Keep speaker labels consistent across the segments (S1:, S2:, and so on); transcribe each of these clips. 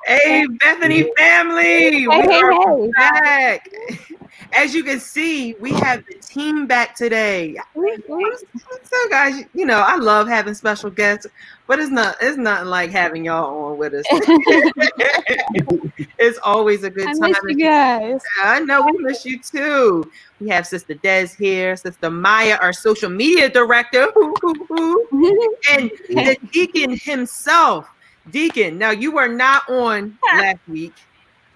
S1: Hey, Bethany family, we are back. As you can see, we have the team back today. So, guys, you know I love having special guests, but it's nothing like having y'all on with us. It's always a good
S2: I
S1: time.
S2: miss you guys.
S1: I know we miss you too. We have Sister Des here, Sister Maya, our social media director, and the deacon himself. Deacon, now you were not on last week,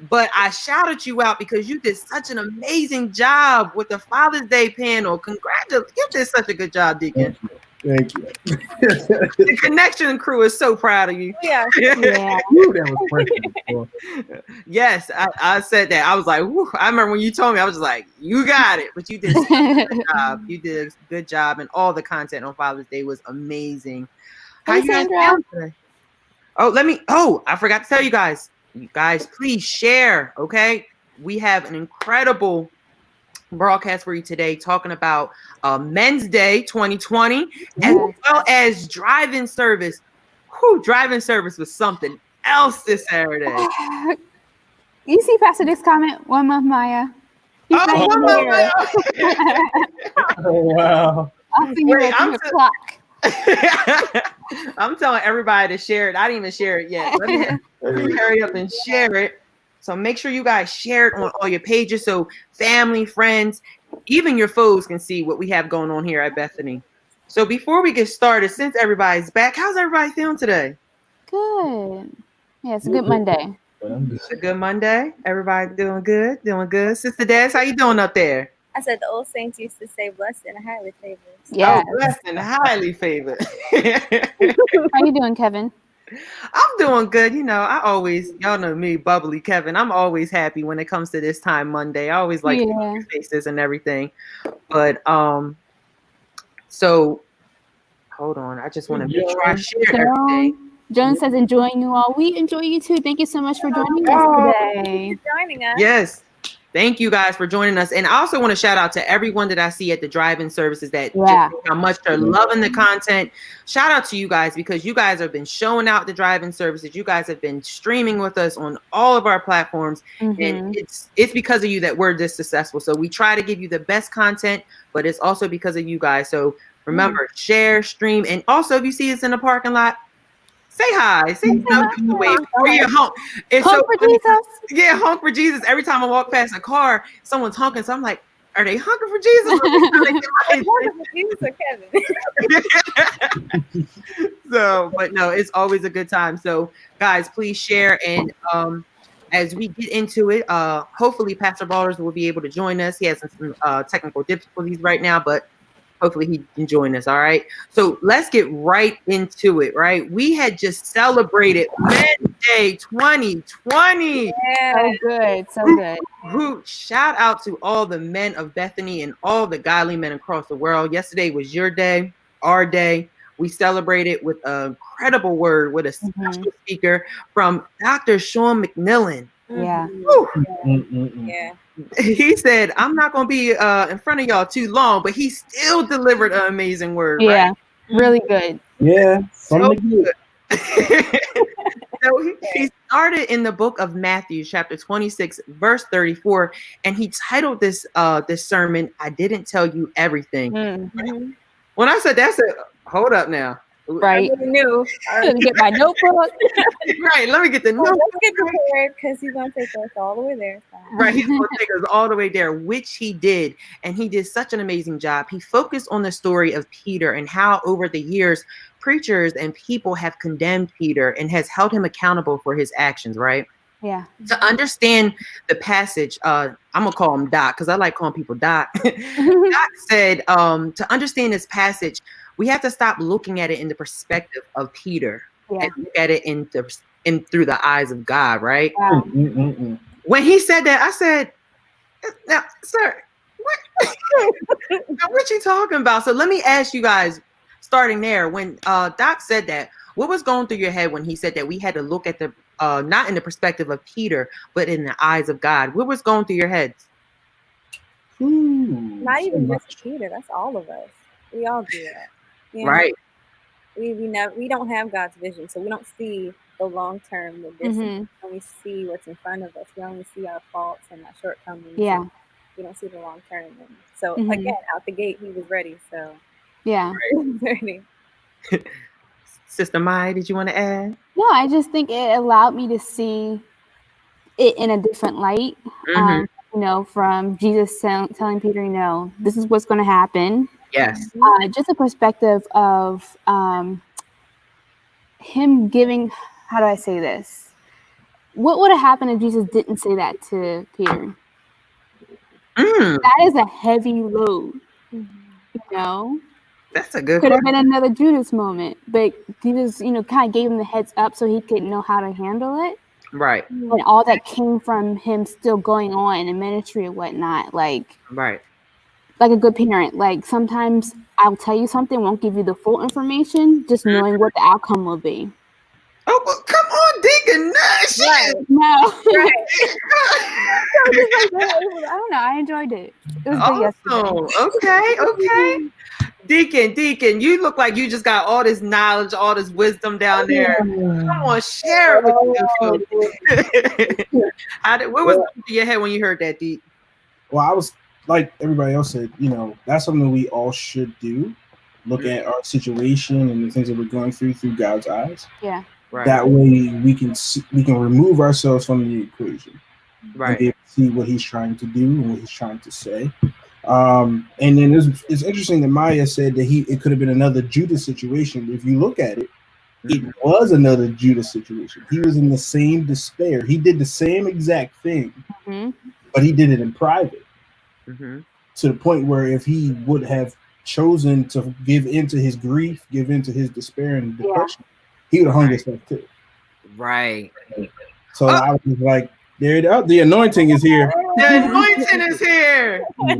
S1: but I shouted you out because you did such an amazing job with the Father's Day panel. Congratulations. You did such a good job, Deacon.
S3: Thank you.
S1: The Connection crew is so proud of you.
S2: Yeah.
S3: Ooh, that was perfect.
S1: Yes, I said that. I was like, whew. I remember when you told me, I was just like, you got it. But you did such a good job. You did a good job, and all the content on Father's Day was amazing. How you guys feeling today? I forgot to tell you guys. You guys, please share, okay? We have an incredible broadcast for you today talking about Men's Day 2020 as well as driving service. Driving service was something else this Saturday.
S2: You see Pastor Dick's comment? 1 month, Maya.
S1: He's one month, Maya.
S3: Oh, wow.
S2: I'll see you at the clock.
S1: I'm telling everybody to share it. I didn't even share it yet. Let me hurry up and share it. So make sure you guys share it on all your pages so family, friends, even your foes can see what we have going on here at Bethany. So before we get started, since everybody's back, how's everybody feeling today?
S2: Good. Yeah, it's a good Monday.
S1: It's a good Monday. Everybody doing good? Doing good. Sister Des, how you doing up there?
S4: I said the old saints used to say blessed and highly favored.
S2: Yeah.
S1: Oh, blessed and highly favored.
S2: How you doing, Kevin?
S1: I'm doing good. You know, y'all know me, bubbly Kevin. I'm always happy when it comes to this time Monday. I always like to see your faces and everything. But so hold on. I just want to make sure I share everything.
S2: Joan says enjoying you all. We enjoy you too. Thank you so much for joining us today.
S4: Thank you for joining us.
S1: Yes. Thank you guys for joining us. And I also want to shout out to everyone that I see at the drive-in services that just how much they're loving the content. Shout out to you guys because you guys have been showing out the drive-in services. You guys have been streaming with us on all of our platforms. And it's because of you that we're this successful. So we try to give you the best content, but it's also because of you guys. So remember, share, stream, and also if you see us in the parking lot, say hi. Say honk. It's honk for Jesus. Yeah, honk for Jesus. Every time I walk past a car, someone's honking. So I'm like, are they honking for Jesus? So, but no, it's always a good time. So, guys, please share. And as we get into it, hopefully Pastor Ballers will be able to join us. He has some technical difficulties right now, but hopefully he can join us. All right. So let's get right into it. Right. We had just celebrated Men's Day 2020.
S2: Yeah. So good. So good.
S1: Shout out to all the men of Bethany and all the godly men across the world. Yesterday was your day, our day. We celebrated with an incredible word with a special speaker from Dr. Sean McMillan.
S2: Yeah.
S4: Yeah.
S1: He said, I'm not going to be in front of y'all too long, but he still delivered an amazing word.
S2: Yeah,
S1: right?
S2: really good.
S3: Yeah,
S1: so good. So he started in the book of Matthew, chapter 26, verse 34, and he titled this sermon, I Didn't Tell You Everything. When I said that, I said, hold up now.
S2: Right.
S4: I really knew.
S2: Let me get my notebook.
S1: Right. Let me get the notebook.
S4: Let's get prepared because he's going to take us all the way there.
S1: Right. He's going to take us all the way there, which he did. And he did such an amazing job. He focused on the story of Peter and how over the years, preachers and people have condemned Peter and has held him accountable for his actions. Right.
S2: Yeah.
S1: To understand the passage, I'm going to call him Doc because I like calling people Doc. Doc said, to understand this passage, we have to stop looking at it in the perspective of Peter and look at it in through the eyes of God, right?
S2: Wow.
S1: When he said that, I said, now, sir, what you talking about? So let me ask you guys, starting there, when Doc said that, what was going through your head when he said that we had to look at the, not in the perspective of Peter, but in the eyes of God? What was going through your heads?
S4: Not even just Peter, that's all of us. We all do that.
S1: Yeah. Right.
S4: we don't have God's vision, so we don't see the long term, the distance. We only see what's in front of us. We only see our faults and our shortcomings.
S2: Yeah.
S4: We don't see the long term. And so again, out the gate, he was ready. So
S2: yeah.
S4: ready.
S1: Sister Mai, did you want to add?
S2: No, I just think it allowed me to see it in a different light. You know, from Jesus telling Peter, you know, this is what's going to happen.
S1: Yes.
S2: Just a perspective of him giving, how do I say this? What would have happened if Jesus didn't say that to Peter? That is a heavy load, you know?
S1: That's a good
S2: Could have been another Judas moment, but Jesus, you know, kind of gave him the heads up so he could know how to handle it.
S1: Right.
S2: And all that came from him still going on in the ministry and whatnot, like a good parent. Like sometimes I'll tell you something, won't give you the full information, just knowing what the outcome will be.
S1: Oh, well, come on, Deacon Nash.
S4: Right.
S2: No.
S4: Right.
S2: I don't know. I enjoyed it. It was good yesterday.
S1: Okay. Deacon, you look like you just got all this knowledge, all this wisdom down there. Come on, share it with you. What was going through your head when you heard that, Deacon?
S3: Well, I was like everybody else said, you know, that's something we all should do. Look at our situation and the things that we're going through God's eyes.
S2: Yeah.
S1: Right.
S3: That way we can remove ourselves from the equation.
S1: Right.
S3: And be able to see what he's trying to do and what he's trying to say. And then it's interesting that Maya said that it could have been another Judas situation. If you look at it, it was another Judas situation. He was in the same despair. He did the same exact thing, but he did it in private. To the point where if he would have chosen to give into his grief, give into his despair and depression, he would have hung himself too.
S1: Right.
S3: So I was just like, the anointing is here.
S1: The anointing is here.
S5: Hey,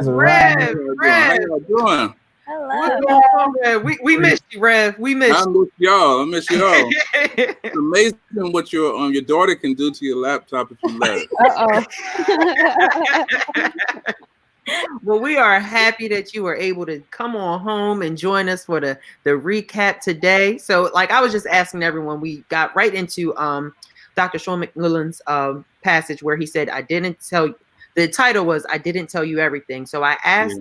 S1: Rev.
S5: How y'all doing?
S4: Hello.
S1: We missed you, Rev. We missed you.
S5: I miss y'all. It's amazing what your daughter can do to your laptop if you let
S2: it.
S1: Well, we are happy that you were able to come on home and join us for the recap today. So, like I was just asking everyone, we got right into Dr. Sean McMillan's passage where he said, I didn't tell you. The title was, I didn't tell you everything. So I asked,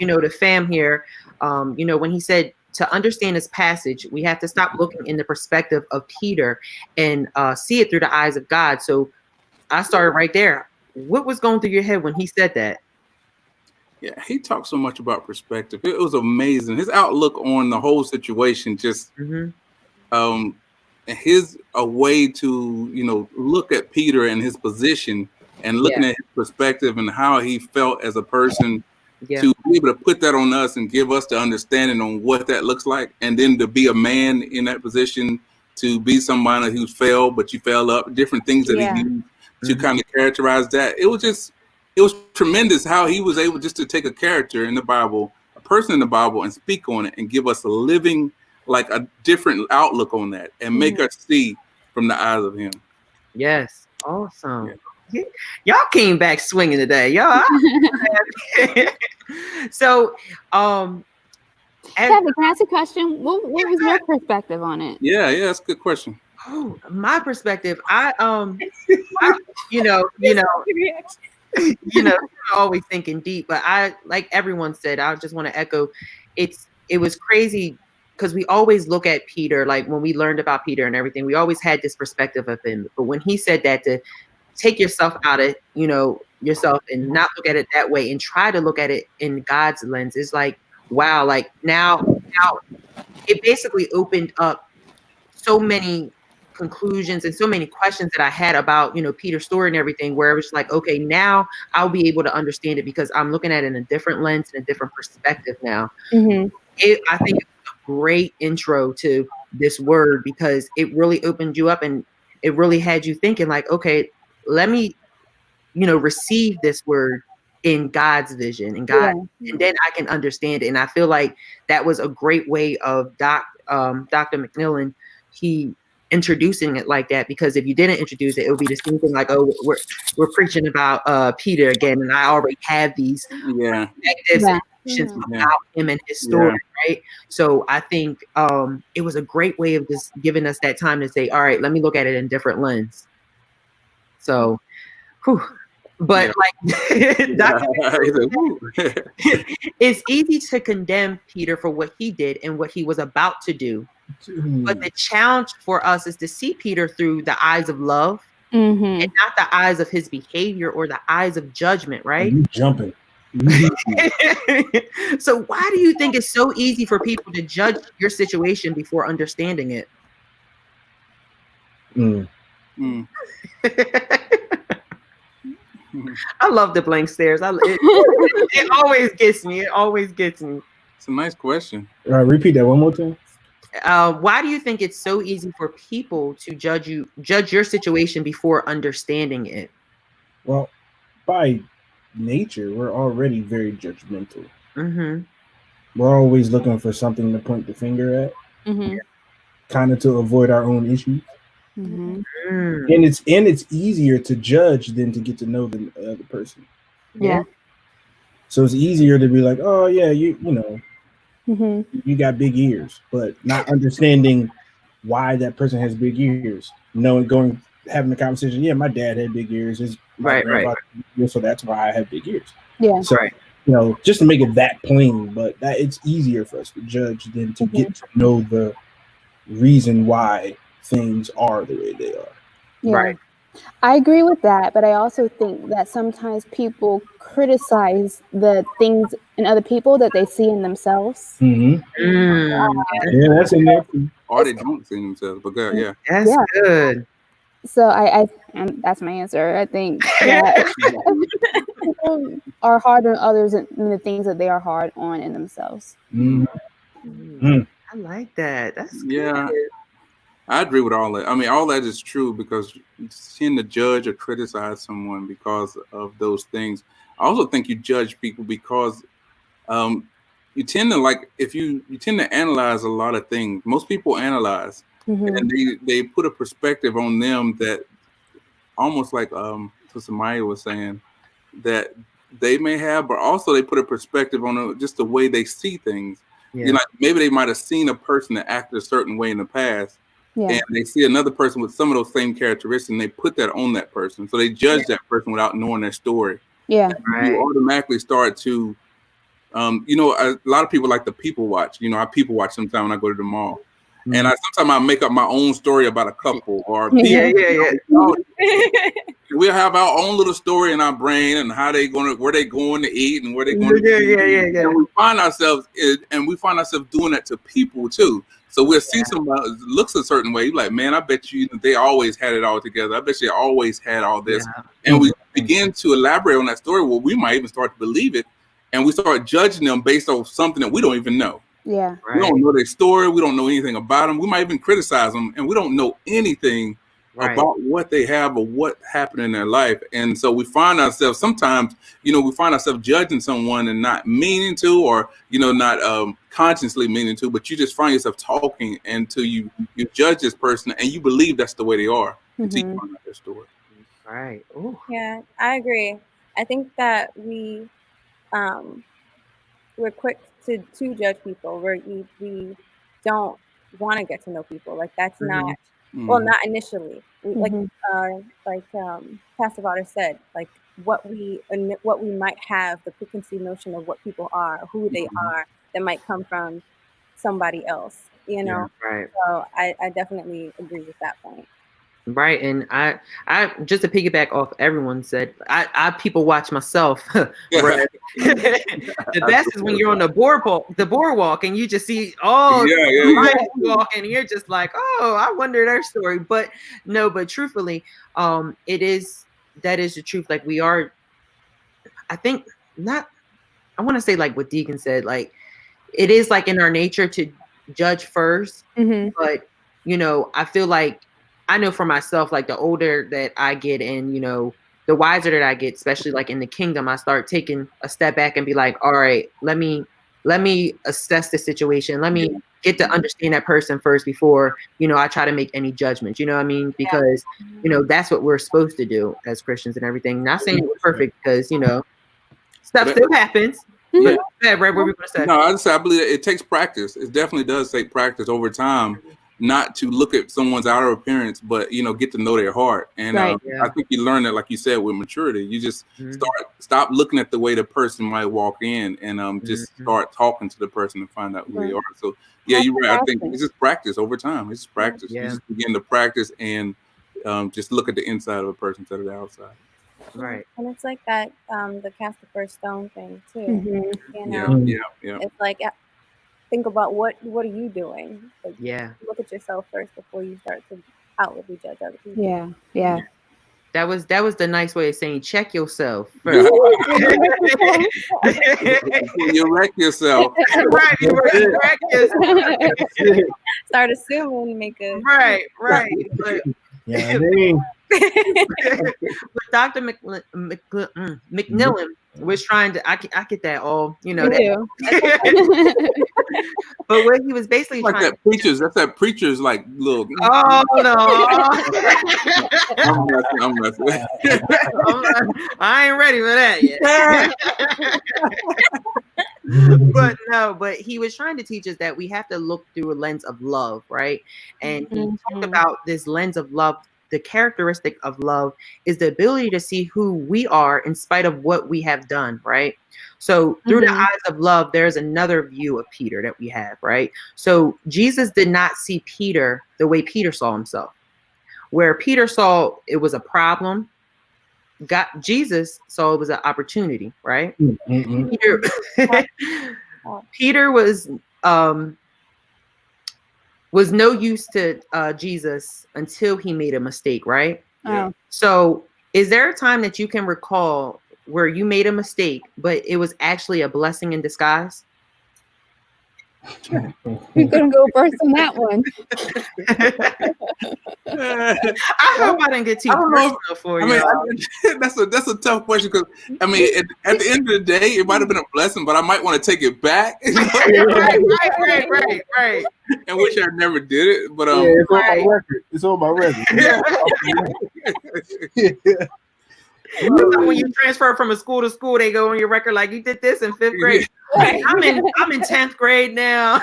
S1: you know, the fam here, you know, when he said to understand this passage, we have to stop looking in the perspective of Peter and see it through the eyes of God. So I started right there. What was going through your head when he said that?
S5: Yeah, he talked so much about perspective. It was amazing. His outlook on the whole situation, just his a way to, you know, look at Peter and his position and looking at his perspective and how he felt as a person to be able to put that on us and give us the understanding on what that looks like. And then to be a man in that position, to be somebody who's failed, but you fell up, different things that he used to kind of characterize that. It was tremendous how he was able just to take a character in the Bible, a person in the Bible, and speak on it and give us a living, like a different outlook on that and make us see from the eyes of him.
S1: Yes. Awesome. Yeah. Y'all came back swinging today. Y'all. So,
S2: Kevin, can I ask a question? What was your perspective on it?
S5: Yeah, that's a good question.
S1: Oh, my perspective, I you know, always thinking deep, but I, like everyone said, I just want to echo, it was crazy because we always look at Peter, like when we learned about Peter and everything, we always had this perspective of him. But when he said that, to take yourself out of, you know, yourself and not look at it that way and try to look at it in God's lens, is like, wow, like now it basically opened up so many conclusions and so many questions that I had about, you know, Peter's story and everything, where it was like, okay, now I'll be able to understand it because I'm looking at it in a different lens and a different perspective now. I think it's a great intro to this word because it really opened you up and it really had you thinking like, okay, let me, you know, receive this word in God's vision and God, and then I can understand it. And I feel like that was a great way of Dr. McMillan, he introducing it like that, because if you didn't introduce it, it would be the same thing like, oh, we're preaching about Peter again, and I already have these perspectives. about him and his story, right? So I think it was a great way of just giving us that time to say, all right, let me look at it in a different lens. So, but it's easy to condemn Peter for what he did and what he was about to do. But the challenge for us is to see Peter through the eyes of love and not the eyes of his behavior or the eyes of judgment, right?
S3: You jumping.
S1: So why do you think it's so easy for people to judge your situation before understanding it? I love the blank stares. It always gets me. It always gets me.
S5: It's a nice question.
S3: Repeat that one more time.
S1: Why do you think it's so easy for people to judge your situation before understanding it?
S3: Well, by nature, we're already very judgmental. We're always looking for something to point the finger at, kind of to avoid our own issues. And it's easier to judge than to get to know the other person. So it's easier to be like, oh yeah, you know, you got big ears, but not understanding why that person has big ears. Having the conversation. Yeah, my dad had big ears. Right. So that's why I have big ears.
S2: Yeah.
S3: So, you know, just to make it that plain, but that it's easier for us to judge than to get to know the reason why things are the way they are.
S2: Yeah. Right. I agree with that, but I also think that sometimes people criticize the things in other people that they see in themselves.
S3: Yeah, that's in there.
S5: Or they don't see themselves, but
S1: that's good.
S2: So I that's my answer. I think that people are hard on others in the things that they are hard on in themselves.
S1: I like that. That's good.
S5: I agree with all that. I mean, all that is true because you tend to judge or criticize someone because of those things. I also think you judge people because you tend to you tend to analyze a lot of things. Most people analyze and they put a perspective on them that almost like Sister Maya was saying that they may have, but also they put a perspective on just the way they see things. You know, maybe they might have seen a person that acted a certain way in the past. And they see another person with some of those same characteristics and they put that on that person. So they judge that person without knowing their story. You automatically start to, you know, a lot of people like to people watch. You know, I people watch sometimes when I go to the mall. And sometimes I make up my own story about a couple or people. We'll have our own little story in our brain and where they going to eat and where they going to eat. And we find ourselves doing that to people too. So we'll see somebody looks a certain way. You're like, man, I bet you they always had it all together. I bet you always had all this. And we begin to elaborate on that story. Well, we might even start to believe it. And we start judging them based on something that we don't even know. We don't know their story. We don't know anything about them. We might even criticize them. And we don't know anything about what they have or what happened in their life. And so we find ourselves sometimes, judging someone and not meaning to, or, not consciously meaning to, but you just find yourself talking until you judge this person and you believe that's the way they are until you find out their story.
S1: Right. Ooh.
S4: Yeah, I agree. I think that we're quick to judge people. We don't want to get to know people. Like that's not, well, not initially. Like Pastor Vaughter said, like what we might have, the preconceived notion of what people are, who they are, that might come from somebody else,
S1: Yeah, right.
S4: So I definitely agree with that point.
S1: Right. And I just to piggyback off everyone said, I people watch myself. Right. The best is when you're on the boardwalk and you just see walk and you're just like, oh, I wonder their story. But no, but truthfully, that is the truth. Like we are, I think not, I want to say like what Deacon said, like it is like in our nature to judge first. But I feel like I know for myself, like the older that I get and, the wiser that I get, especially like in the kingdom, I start taking a step back and be like, all right, let me assess the situation. Let me get to understand that person first before, I try to make any judgments, you know what I mean? Because, that's what we're supposed to do as Christians and everything. Not saying we're perfect because, stuff still happens. Yeah, right. What were we going to say?
S5: No, I believe it takes practice. It definitely does take practice over time, not to look at someone's outer appearance, but get to know their heart. And I think you learn that, like you said, with maturity. You just stop looking at the way the person might walk in, and just start talking to the person and find out who they are. So yeah, you're right. I think it's just practice over time. It's just practice. You just begin to practice and just look at the inside of a person instead of the outside.
S1: Right.
S4: And it's like that, the cast the first stone thing too.
S2: Mm-hmm.
S5: Yeah.
S4: It's like, think about what are you doing? Like, look at yourself first before you start to outwardly judge other people.
S2: Yeah.
S1: That was the nice way of saying check yourself first.
S5: You wreck yourself.
S1: Right. You wreck yourself.
S4: Start assuming, make a
S1: right. But,
S3: yeah, I mean.
S1: But Dr. McMillan was trying to. I get that all. That. But what he was basically
S5: like
S1: trying
S5: that preachers. That's that preachers like little.
S1: Oh no!
S5: I'm messing.
S1: I ain't ready for that yet. But he was trying to teach us that we have to look through a lens of love, right? And he talked about this lens of love. The characteristic of love is the ability to see who we are in spite of what we have done, right? So through the eyes of love, there's another view of Peter that we have, right? So Jesus did not see Peter the way Peter saw himself. Where Peter saw it was a problem, Jesus saw it was an opportunity, right? Mm-hmm. Peter was no use to Jesus until he made a mistake, right?
S2: Yeah.
S1: So is there a time that you can recall where you made a mistake, but it was actually a blessing in disguise?
S2: You're gonna go first on that one.
S1: I hope I didn't get too personal for you.
S5: That's a tough question because at the end of the day, it might have been a blessing, but I might want to take it back.
S1: Right.
S5: And wish I never did it, but
S3: it's on my record. It's on my record.
S1: When you transfer from a school to school, they go on your record like you did this in 5th grade. I'm in 10th grade now.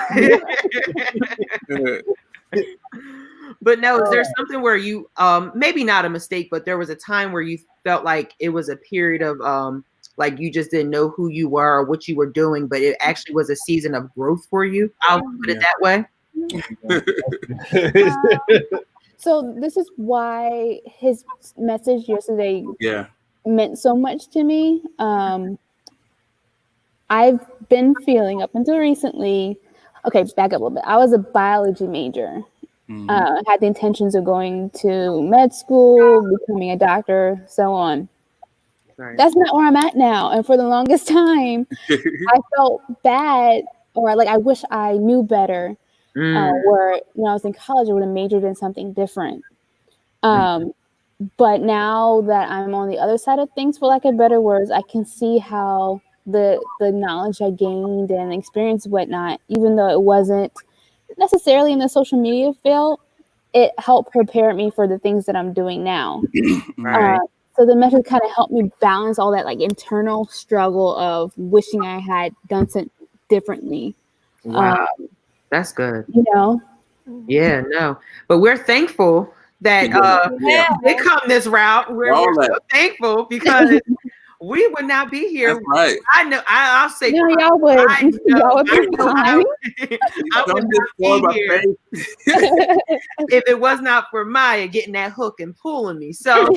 S1: But no, is there something where you maybe not a mistake, but there was a time where you felt like it was a period of like you just didn't know who you were or what you were doing, but it actually was a season of growth for you? I'll put it that way.
S2: So this is why his message yesterday meant so much to me. I've been feeling up until recently. Okay, back up a little bit. I was a biology major. Had the intentions of going to med school, becoming a doctor, so on. Right. That's not where I'm at now. And for the longest time, I felt bad, or like I wish I knew better. Where when I was in college, I would have majored in something different. But now that I'm on the other side of things, for lack of better words, I can see how the knowledge I gained and experience whatnot, even though it wasn't necessarily in the social media field, it helped prepare me for the things that I'm doing now. Right. So the method kind of helped me balance all that like internal struggle of wishing I had done something differently.
S1: Wow. That's good.
S2: You know?
S1: Yeah, no. But we're thankful that they come this route. We're so thankful because we would not be here.
S5: That's right.
S1: I know. I'll say.
S2: No, y'all would. Y'all would be fine.
S1: I would not be here if it was not for Maya getting that hook and pulling me. So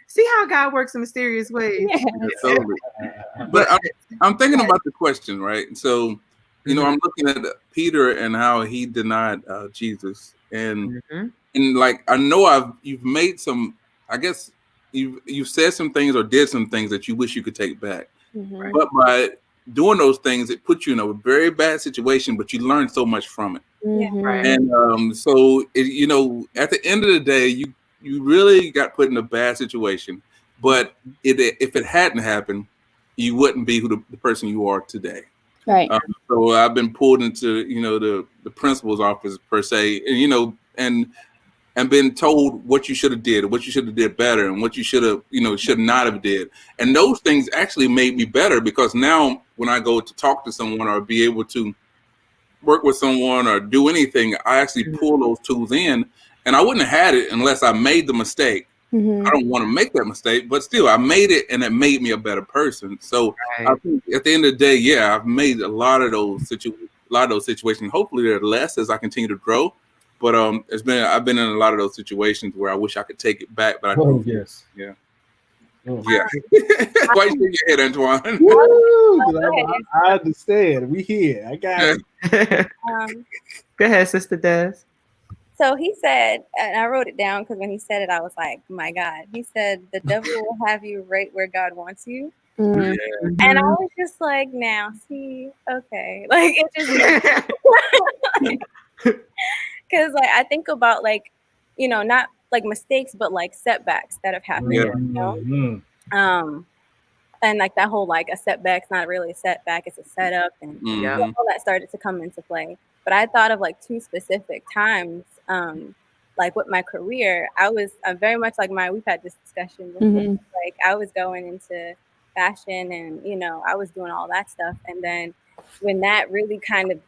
S1: see how God works in mysterious ways.
S2: Yes.
S5: Totally. But I'm thinking about the question, right? So, I'm looking at Peter and how he denied Jesus, and like I know you've made some. I guess you've said some things or did some things that you wish you could take back, but by doing those things, it put you in a very bad situation. But you learned so much from it, and so at the end of the day, you really got put in a bad situation. But if it hadn't happened, you wouldn't be the person you are today.
S2: Right.
S5: So I've been pulled into the principal's office per se, and and been told what you should have did, what you should have did better, and what you should have, should not have did. And those things actually made me better, because now when I go to talk to someone or be able to work with someone or do anything, I actually pull those tools in, and I wouldn't have had it unless I made the mistake. I don't want to make that mistake, but still I made it, and it made me a better person. So I think at the end of the day, yeah, I've made a lot of those situations. Hopefully they're less as I continue to grow. But I've been in a lot of those situations where I wish I could take it back, but I don't.
S3: Yes.
S5: Yeah.
S3: Oh.
S5: Yeah. Why you shake your head, Antoine?
S3: Woo, I understand. We here. I got it.
S1: Go ahead, Sister Des.
S4: So he said, and I wrote it down because when he said it, I was like, my God. He said, the devil will have you right where God wants you.
S5: Yeah.
S4: And I was just like, now, see, okay. Like, it just because like I think about like, not like mistakes, but like setbacks that have happened. And like that whole like a setback's not really a setback, it's a setup, and all that started to come into play. But I thought of like two specific times, like with my career, I'm very much like we've had this discussion before. Like I was going into fashion, and I was doing all that stuff, and then when that really kind of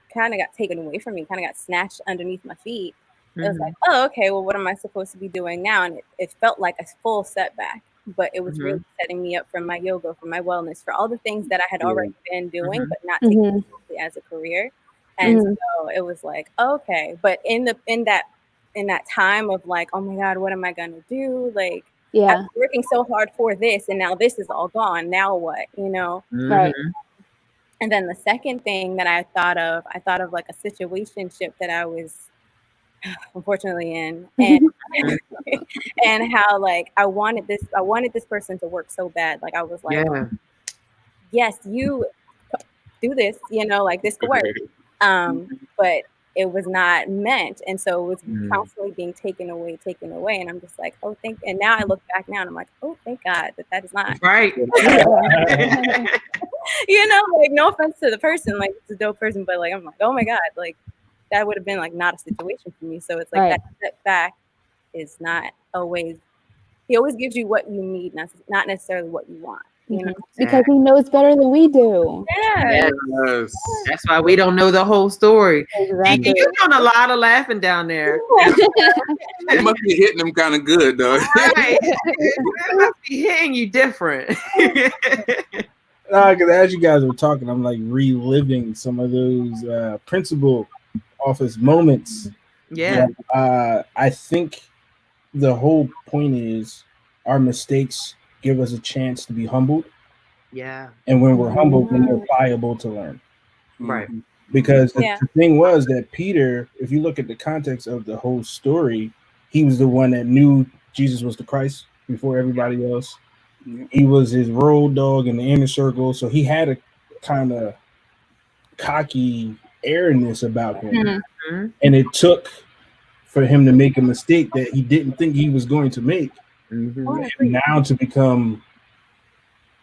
S4: got taken away from me, kind of got snatched underneath my feet. It was like, oh, okay, well, what am I supposed to be doing now? And it felt like a full setback, but it was really setting me up for my yoga, for my wellness, for all the things that I had already been doing, but not taking it seriously as a career. And so it was like, okay, but in that time of like, oh my God, what am I gonna do? Like, I'm working so hard for this, and now this is all gone. Now what?
S2: Right.
S4: And then the second thing that I thought of like a situationship that I was unfortunately in, and and how like I wanted this person to work so bad. Like I was like, yes, you do this, like this could work. But it was not meant, and so it was constantly being taken away, and I'm just like, oh, and now I look back now and I'm like, oh, thank God that is not
S1: right.
S4: Like no offense to the person, like it's a dope person, but like I'm like, oh my God, like that would have been like not a situation for me. So it's like that setback is not always. He always gives you what you need, not necessarily what you want.
S2: Because he knows better than we do.
S4: Yes.
S1: That's why we don't know the whole story.
S2: Exactly.
S1: You're doing a lot of laughing down there.
S5: It must be hitting them kind of good, though.
S1: Right. It must be hitting you different.
S3: Because as you guys were talking, I'm like reliving some of those principal office moments.
S1: Yeah.
S3: I think the whole point is our mistakes give us a chance to be humbled.
S1: Yeah.
S3: And when we're humbled, then we're pliable to learn.
S1: Right.
S3: Because the thing was that Peter, if you look at the context of the whole story, he was the one that knew Jesus was the Christ before everybody else. He was his road dog in the inner circle. So he had a kind of cocky airiness about him. And it took for him to make a mistake that he didn't think he was going to make. And now to become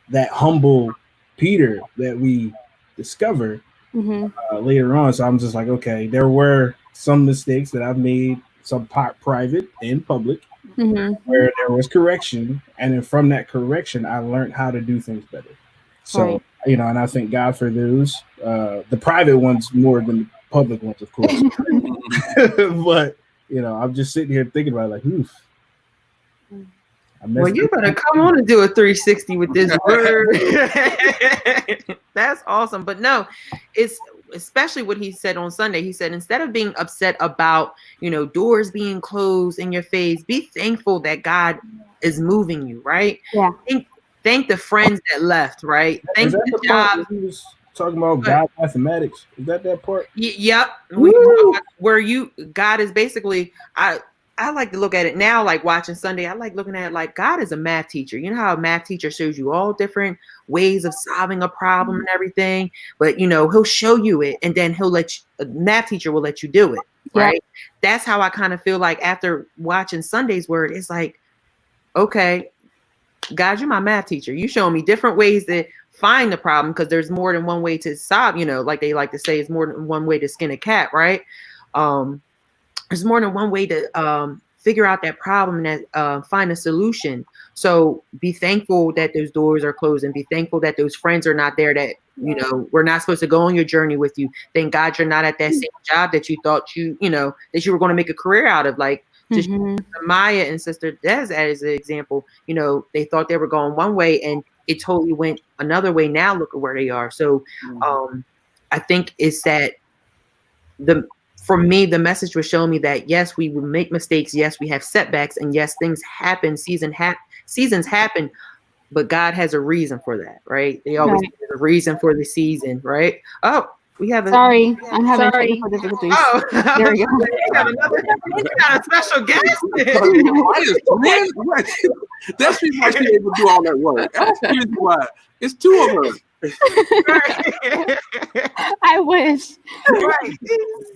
S3: that humble Peter that we discover later on. So I'm just like, okay, there were some mistakes that I've made, some private and public, where there was correction, and then from that correction, I learned how to do things better. So and I thank God for those. The private ones more than the public ones, of course. But I'm just sitting here thinking about it, like, oof.
S1: Well, you better come on and do a 360 with this word. That's awesome. But no, it's especially what he said on Sunday. He said, instead of being upset about, doors being closed in your face, be thankful that God is moving you, right?
S2: Yeah.
S1: Thank the friends that left, right? Thank the job.
S3: He was talking about God mathematics. Is that part?
S1: Yep. Where God is basically, I like to look at it now, like watching Sunday. I like looking at it like God is a math teacher. You know how a math teacher shows you all different ways of solving a problem and everything, but he'll show you it, and then a math teacher will let you do it, right? Yeah. That's how I kind of feel like after watching Sunday's word. It's like, okay, God, you're my math teacher. You showing me different ways to find the problem, because there's more than one way to solve. Like they like to say, it's more than one way to skin a cat, right? there's more than one way to figure out that problem and find a solution. So be thankful that those doors are closed, and be thankful that those friends are not there that, you know, we're not supposed to go on your journey with you. Thank God you're not at that same job that you thought that you were going to make a career out of. Like, just Maya and Sister Des as an example, you know, they thought they were going one way and it totally went another way. Now look at where they are. So I think it's that for me, the message was showing me that yes, we will make mistakes. Yes, we have setbacks, and yes, things happen. Seasons happen, but God has a reason for that, right? They always have a reason for the season, right? Oh, we have
S2: I'm having technical difficulties.
S1: Oh,
S2: there we go.
S1: We got a special guest.
S5: That's why she's able to do all that work. That's the reason why. It's two of us.
S2: I wish.
S1: Right.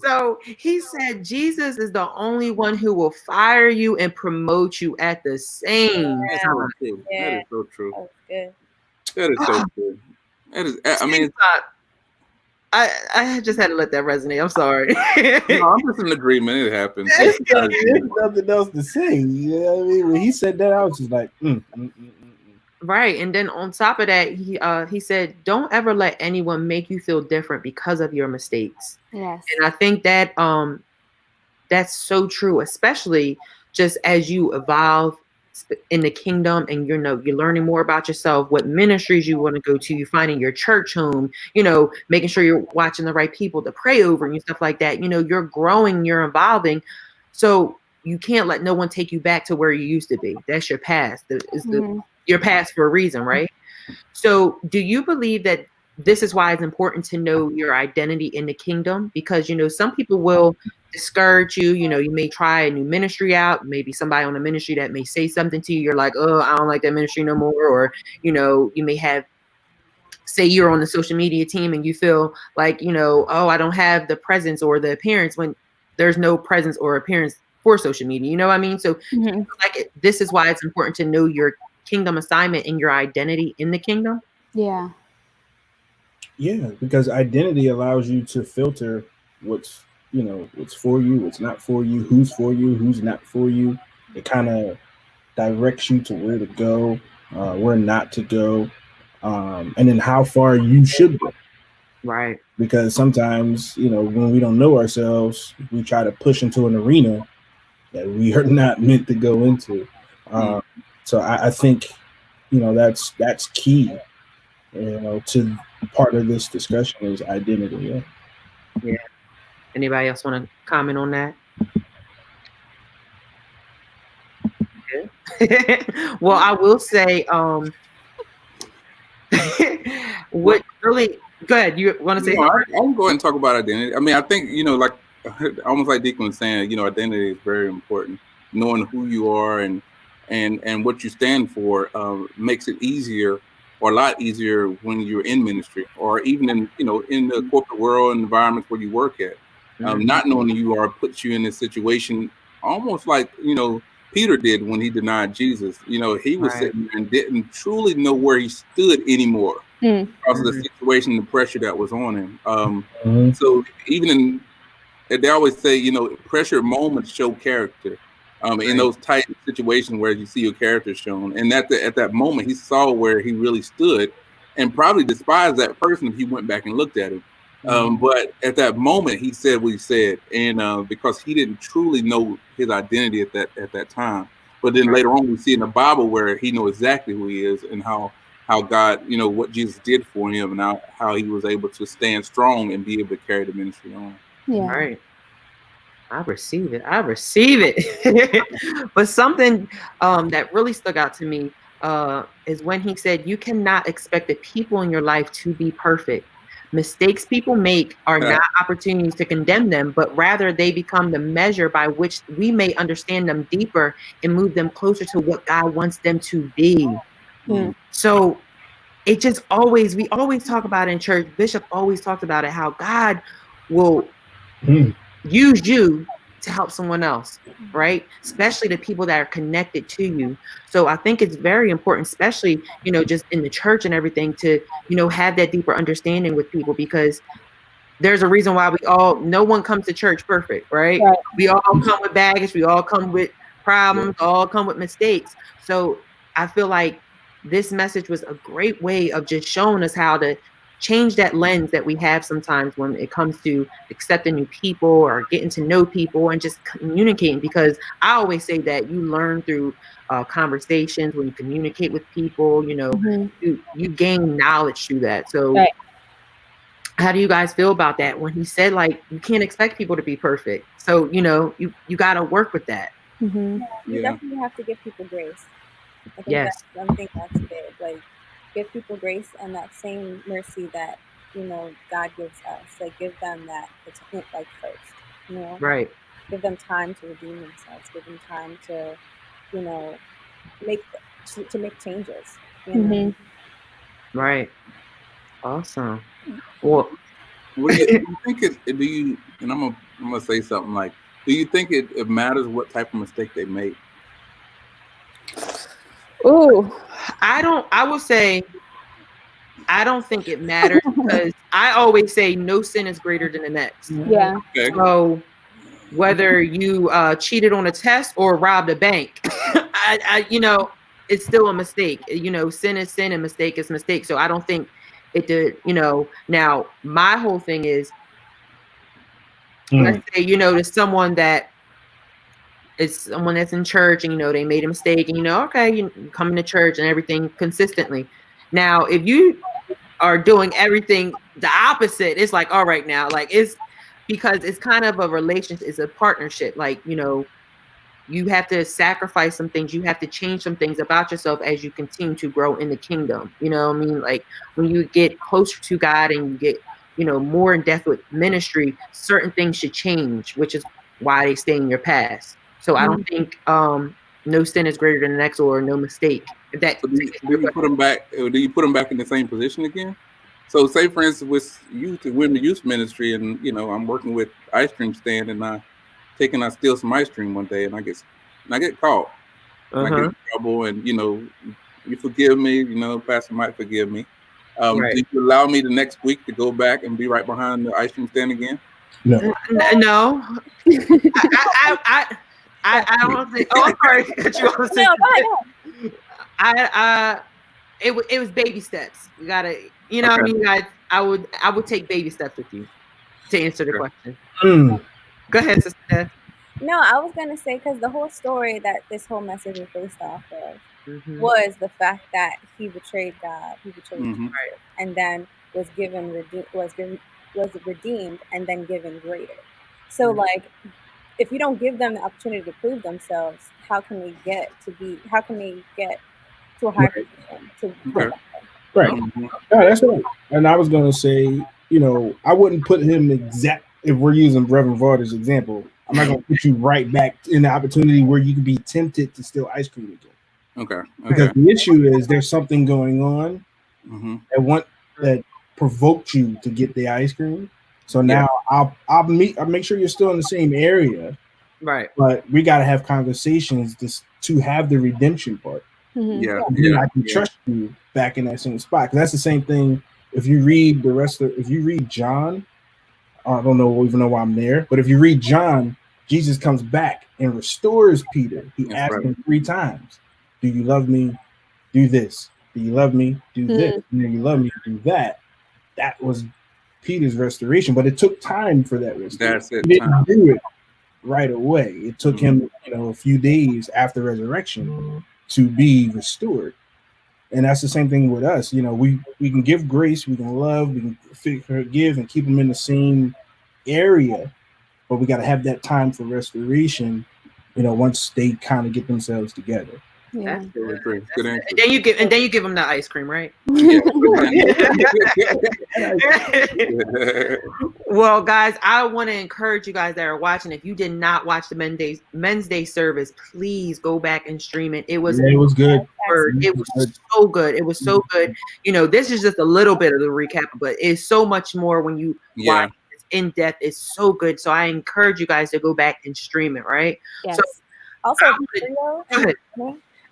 S1: So he said Jesus is the only one who will fire you and promote you at the same time.
S5: That is so true.
S4: That's good.
S5: That is so good. That is. I mean,
S1: I just had to let that resonate. I'm sorry.
S5: No, I'm just in agreement. It happens.
S3: There's nothing else to say. You know what I mean? When he said that, I was just like,
S1: Right. And then on top of that, he said, don't ever let anyone make you feel different because of your mistakes.
S2: Yes.
S1: And I think that that's so true, especially just as you evolve in the kingdom and you're learning more about yourself, what ministries you want to go to, you're finding your church home, making sure you're watching the right people to pray over and stuff like that. You're growing, you're evolving. So you can't let no one take you back to where you used to be. That's your past. Your past for a reason, right? So do you believe that this is why it's important to know your identity in the kingdom? Because, some people will discourage you. You may try a new ministry out, maybe somebody on a ministry that may say something to you. You're like, oh, I don't like that ministry no more. Or, you may say you're on the social media team and you feel like, oh, I don't have the presence or the appearance when there's no presence or appearance for social media. You know what I mean? So this is why it's important to know your kingdom assignment and your identity in the kingdom.
S2: Yeah,
S3: because identity allows you to filter what's for you, what's not for you, who's for you, who's not for you. It kind of directs you to where to go, where not to go, and then how far you should go.
S1: Right.
S3: Because sometimes, when we don't know ourselves, we try to push into an arena that we are not meant to go into. So I think, that's key, to part of this discussion is identity.
S1: Yeah. Anybody else want to comment on that? Yeah. Well, I will say, what really, go ahead. You want to say?
S5: I'll go ahead and talk about identity. I mean, I think, almost like Deacon was saying, identity is very important. Knowing who you are and what you stand for makes it easier, or a lot easier, when you're in ministry or even in the corporate world environments where you work at. Not knowing who you are puts you in this situation almost like Peter did when he denied Jesus. He was sitting there and didn't truly know where he stood anymore because of the situation, the pressure that was on him. So even they always say, pressure moments show character. In those tight situations where you see your character shown, and at that moment he saw where he really stood, and probably despised that person if he went back and looked at him. But at that moment he said what he said, and because he didn't truly know his identity at that time. But then later on we see in the Bible where he knows exactly who he is and how God, what Jesus did for him, and how he was able to stand strong and be able to carry the ministry on.
S2: Yeah.
S1: Right. I receive it. But something that really stuck out to me is when he said, you cannot expect the people in your life to be perfect. Mistakes people make are not opportunities to condemn them, but rather they become the measure by which we may understand them deeper and move them closer to what God wants them to be. So it just we always talk about it in church. Bishop always talked about it, how God will use you to help someone else, right? Especially the people that are connected to you. So I think it's very important, especially, just in the church and everything, to, have that deeper understanding with people, because there's a reason why no one comes to church perfect, right? We all come with baggage. We all come with problems, all come with mistakes. So I feel like this message was a great way of just showing us how to change that lens that we have sometimes when it comes to accepting new people or getting to know people and just communicating, because I always say that you learn through conversations. When you communicate with people, you gain knowledge through that. So how do you guys feel about that when he said, like, you can't expect people to be perfect, so you got to work with that?
S4: You definitely have to give people grace. I think that's one thing that's big. Like, give people grace and that same mercy that God gives us. Like, give them that like first.
S1: Right.
S4: Give them time to redeem themselves. Give them time to make changes.
S1: Right. Awesome. Well,
S5: what do you think and I'm gonna say something like, do you think it matters what type of mistake they make?
S1: I will say I don't think it matters, because I always say no sin is greater than the next.
S2: Yeah.
S5: Okay.
S1: So whether you cheated on a test or robbed a bank, it's still a mistake. Sin is sin and mistake is mistake. So I don't think it did. Now my whole thing is, let's say there's someone that is someone that's in church and they made a mistake, and okay, you come to church and everything consistently. Now if you are doing everything the opposite, it's like, all right, now, like, it's because it's kind of a relationship, it's a partnership. Like, you have to sacrifice some things, you have to change some things about yourself as you continue to grow in the kingdom. You know what I mean? Like, when you get closer to God and you get more in depth with ministry, certain things should change, which is why they stay in your past. So I don't think no sin is greater than the next, or no mistake. That
S5: do you put them back? Do you put them back in the same position again? So, say for instance, with we're in the youth ministry, and I'm working with ice cream stand, and I steal some ice cream one day, and I get caught, and I get in trouble, and you forgive me, Pastor might forgive me. Do you allow me the next week to go back and be right behind the ice cream stand again?
S1: No. I don't think. Oh, I'm sorry to cut you off. No, it was baby steps. We gotta, I mean, guys, I would take baby steps with you to answer the question. Go ahead, Sister.
S4: No, I was gonna say, because the whole story that this whole message is based off of was the fact that he betrayed God, he betrayed Jesus, and then was redeemed, and then given greater. So, like, if you don't give them the opportunity to prove themselves, how can they get to a high position?
S3: Right. No, that's right. And I was going to say, I wouldn't put him if we're using Reverend Varda's example, I'm not going to put you right back in the opportunity where you can be tempted to steal ice cream again.
S5: Okay.
S3: Because the issue is there's something going on that provoked you to get the ice cream. So now I'll make sure you're still in the same area,
S1: right?
S3: But we got to have conversations to have the redemption part. I can trust you back in that same spot. Because that's the same thing. If you read if you read John, I don't even know why I'm there, but if you read John, Jesus comes back and restores Peter. He asks him 3 times, "Do you love me? Do this. Do you love me? Do this. And then you love me? Do that." That was Peter's restoration, but it took time for that restoration.
S5: That's it.
S3: He didn't do it right away. It took him, a few days after resurrection to be restored. And that's the same thing with us. We can give grace, we can love, we can forgive, and keep them in the same area, but we got to have that time for restoration. Once they kind of get themselves together.
S1: Yeah.
S5: That's really great. Good answer.
S1: And then you give them the ice cream, right? Well, guys, I want to encourage you guys that are watching. If you did not watch the Men's Day service, please go back and stream it. It was
S3: good.
S1: It was so good. It was so good. This is just a little bit of the recap, but it's so much more when you watch it. It's in depth. It's so good. So I encourage you guys to go back and stream it. Right.
S4: Yes. So, also,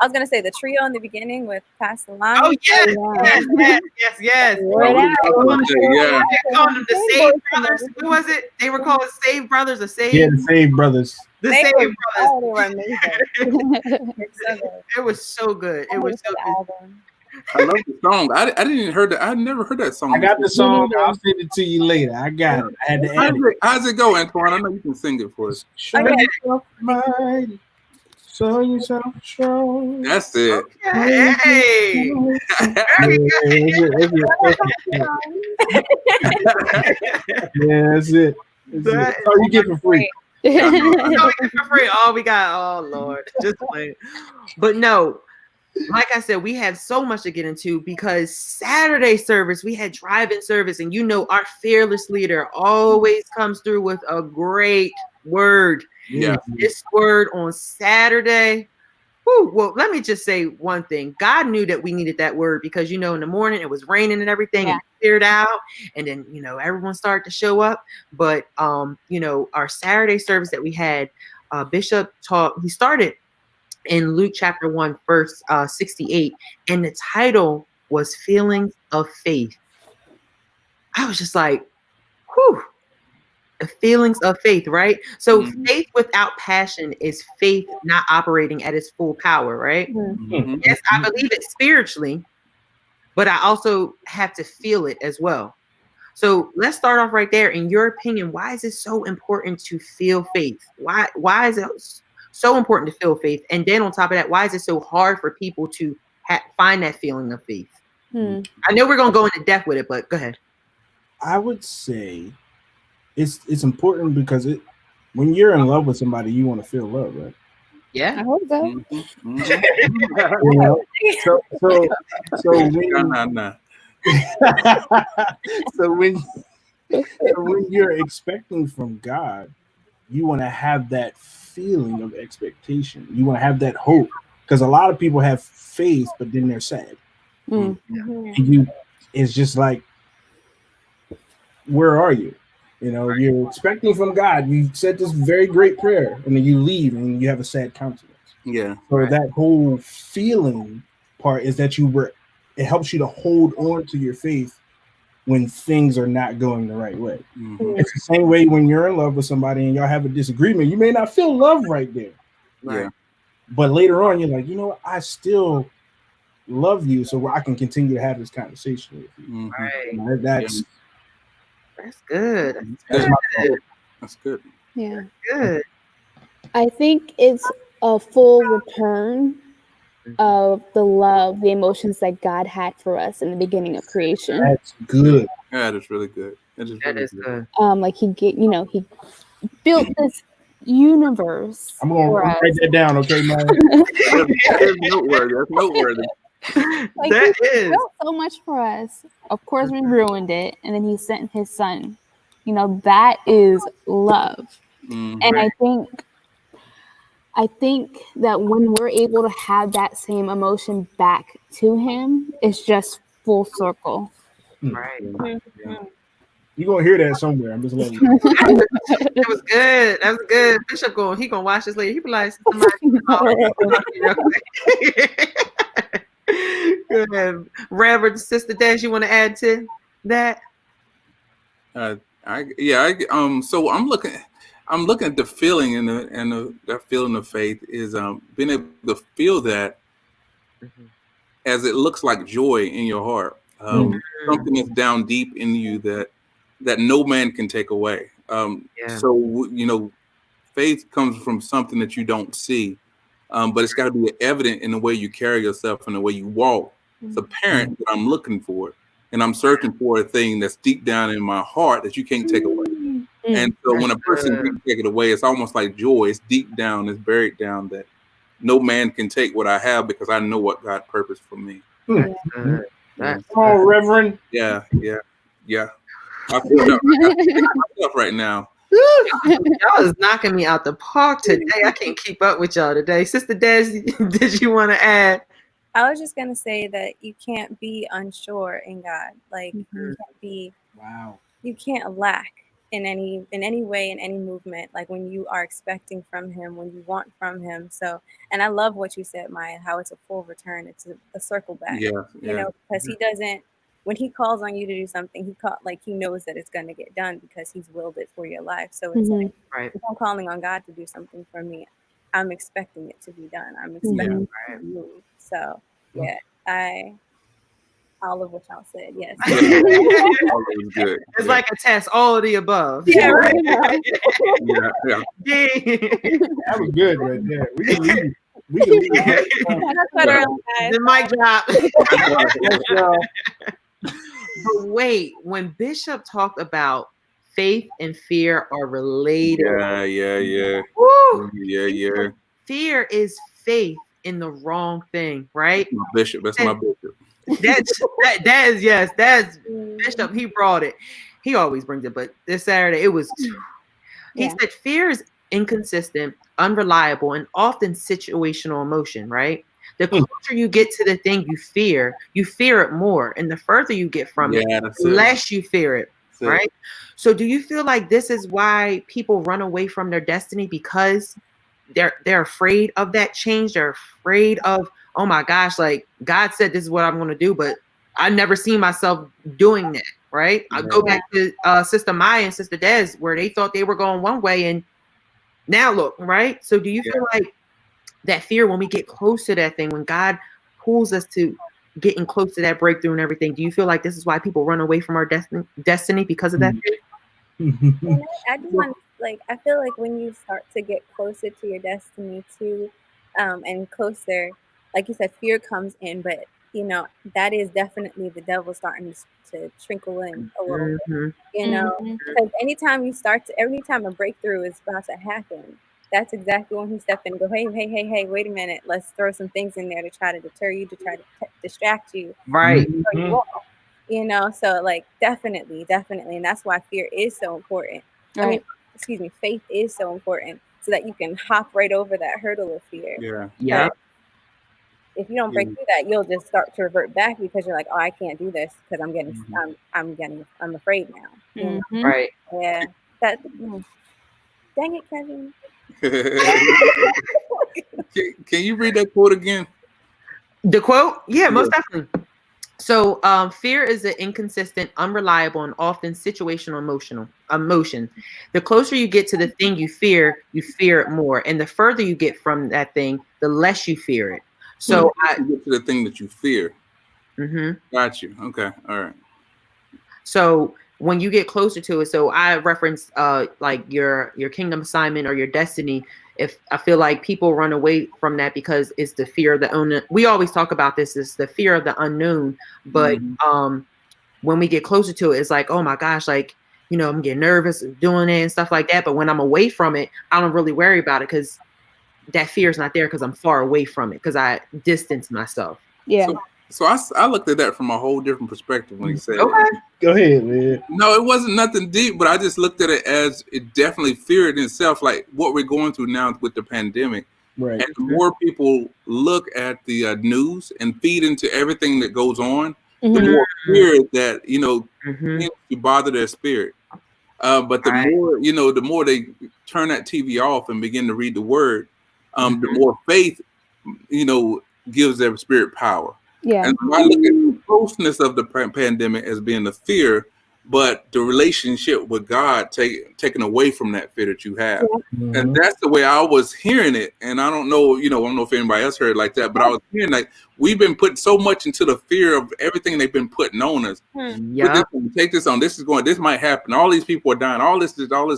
S4: I was gonna say the trio in the beginning with Pastor Lonnie.
S1: Oh yes, yes.
S5: Yeah.
S1: They called them the Save Brothers. What was it? They were called Save Brothers or Save?
S3: Yeah, the Save Brothers.
S1: The Save Brothers.
S4: Oh, they were amazing.
S1: It was so good. It was so good.
S5: I love the song. I didn't even heard that. I never heard that song.
S3: I got the song. I'll send it to you later. I got it. I had to add it.
S5: How's it go, Antoine? I know you can sing it for us.
S3: Show yourself mighty. Show yourself strong.
S5: That's it.
S1: Okay. Hey.
S3: Yeah, that's it. That's all you get for free.
S1: Oh, we got. Oh Lord, just playing. But no, like I said, we have so much to get into because Saturday service, we had drive-in service, and you know our fearless leader always comes through with a great word.
S5: Yeah,
S1: this word on Saturday. Whew, well, let me just say one thing. God knew that we needed that word because, you know, in the morning it was raining and everything and it cleared out. And then, you know, everyone started to show up. But, you know, our Saturday service that we had, Bishop taught, he started in Luke chapter 1, verse 68. And the title was Feelings of Faith. I was just like, whew. The feelings of faith, right? So faith without passion is faith not operating at its full power, right? Yes, I believe it spiritually, but I also have to feel it as well. So let's start off right there. In your opinion, why is it so important to feel faith? Why is it so important to feel faith? And then on top of that, why is it so hard for people to find that feeling of faith? I know we're going to go into depth with it, but go ahead.
S3: I would say it's important because when you're in love with somebody, you want to feel love, right?
S2: Yeah, I hope so.
S3: You know? So when you're expecting from God, you want to have that feeling of expectation. You want to have that hope because a lot of people have faith, but then they're sad. And it's just like, where are you? You know, you're expecting from God. You said this very great prayer, and then you leave, and you have a sad countenance.
S5: Yeah.
S3: So that whole feeling part is that it helps you to hold on to your faith when things are not going the right way. It's the same way when you're in love with somebody and y'all have a disagreement. You may not feel love right there.
S5: Yeah.
S3: But later on, you're like, you know what? I still love you, so I can continue to have this conversation with you.
S1: Right.
S3: That's
S1: good.
S5: That's good.
S2: Yeah.
S1: Good.
S2: I think it's a full return of the love, the emotions that God had for us in the beginning of creation.
S3: That's good.
S5: Yeah, that's really good. That is good.
S2: Like he built this universe.
S3: I'm gonna write that down, okay, man?
S5: That's noteworthy. That's noteworthy.
S2: Like he built so much for us. Of course, we ruined it, and then he sent his son. You know, that is love. And I think that when we're able to have that same emotion back to him, it's just full circle.
S1: Right.
S3: You're gonna hear that somewhere. I'm just letting you know.
S1: That was good. That was good. Bishop he gonna watch this later. He be like, good. Reverend Sister Dash, you want to add to that?
S5: So I'm looking at the feeling and that feeling of faith is being able to feel that as it looks like joy in your heart, something that's down deep in you that no man can take away. So you know, faith comes from something that you don't see, but it's got to be evident in the way you carry yourself and the way you walk. It's apparent that I'm looking for it, and I'm searching for a thing that's deep down in my heart that you can't take away. And so when a person can take it away, it's almost like joy. It's deep down, it's buried down that no man can take what I have because I know what God purposed for me.
S3: Come on, Reverend.
S5: Yeah. I feel myself right now.
S1: Y'all is knocking me out the park today. I can't keep up with y'all today. Sister Des, did you want to add?
S4: I was just gonna say that you can't be unsure in God. Like you can't be.
S3: Wow.
S4: You can't lack. in any way, in any movement, like when you are expecting from him, when you want from him. So, and I love what you said, Maya, how it's a full return, it's a circle back. You know, because he doesn't, when he calls on you to do something, he knows that it's going to get done because he's willed it for your life. So it's like, if I'm calling on God to do something for me, I'm expecting it to be done. I'm expecting it to move. So yeah, all of what y'all said, yes.
S5: Good.
S1: It's like a test, all of the above.
S4: Yeah, right.
S5: Yeah.
S3: That was good right there. We can leave.
S1: The mic drop. But wait, when Bishop talked about faith and fear are related.
S5: Yeah.
S1: Woo!
S5: Yeah.
S1: Fear is faith in the wrong thing, right?
S5: My bishop. That's my bishop.
S1: That's Bishop. He brought it. He always brings it, but this Saturday it was. He said fear is inconsistent, unreliable, and often situational emotion. Right. The closer you get to the thing you fear it more, and the further you get from it, the less you fear it. Right. So, do you feel like this is why people run away from their destiny, because they're afraid of that change? They're afraid of, oh my gosh, like God said this is what I'm going to do, but I never seen myself doing that, right? I go back to Sister Maya and Sister Des, where they thought they were going one way and now look, right? So do you feel like that fear, when we get close to that thing, when God pulls us to getting close to that breakthrough and everything, do you feel like this is why people run away from our destiny because of that fear?
S4: I just want to, I feel like when you start to get closer to your destiny too, and closer, like you said, fear comes in, but you know, that is definitely the devil starting to trickle in a little bit, you know, because anytime a breakthrough is about to happen, that's exactly when he steps in and go, hey, wait a minute, let's throw some things in there to try to deter you, to try to distract you.
S1: Right.
S4: You know, so like definitely. And that's why fear is so important.
S2: Right.
S4: Faith is so important, so that you can hop right over that hurdle of fear.
S1: Yeah.
S4: If you don't break through that, you'll just start to revert back because you're like, oh, I can't do this because I'm afraid now. You know?
S1: Right.
S4: Yeah. Dang it, Kevin.
S5: Can you read that quote again?
S1: The quote? Yeah, most definitely. So fear is an inconsistent, unreliable, and often situational emotion. The closer you get to the thing you fear it more. And the further you get from that thing, the less you fear it. So
S5: you get to the thing that you fear. Got you. Okay. All right.
S1: So when you get closer to it, so I referenced like your kingdom assignment or your destiny. If I feel like people run away from that because it's the fear of the unknown. We always talk about this, is the fear of the unknown. But when we get closer to it, it's like, oh my gosh, like, you know, I'm getting nervous doing it and stuff like that. But when I'm away from it, I don't really worry about it because that fear is not there because I'm far away from it, because I distance myself.
S2: Yeah.
S5: So I looked at that from a whole different perspective when he said
S1: it.
S3: Go ahead, man.
S5: No, it wasn't nothing deep, but I just looked at it as it definitely feared in itself, like what we're going through now with the pandemic.
S3: Right.
S5: And the more people look at the news and feed into everything that goes on, the more fear that, you know, to bother their spirit. But the more, you know, the more they turn that TV off and begin to read the word, the more faith, you know, gives their spirit power.
S2: Yeah.
S5: And so I look at the closeness of the pandemic as being the fear, but the relationship with God taken away from that fear that you have. And that's the way I was hearing it. And I don't know, you know, I don't know if anybody else heard it like that, but I was hearing like we've been putting so much into the fear of everything they've been putting on us. Take this on. This might happen. All these people are dying. All this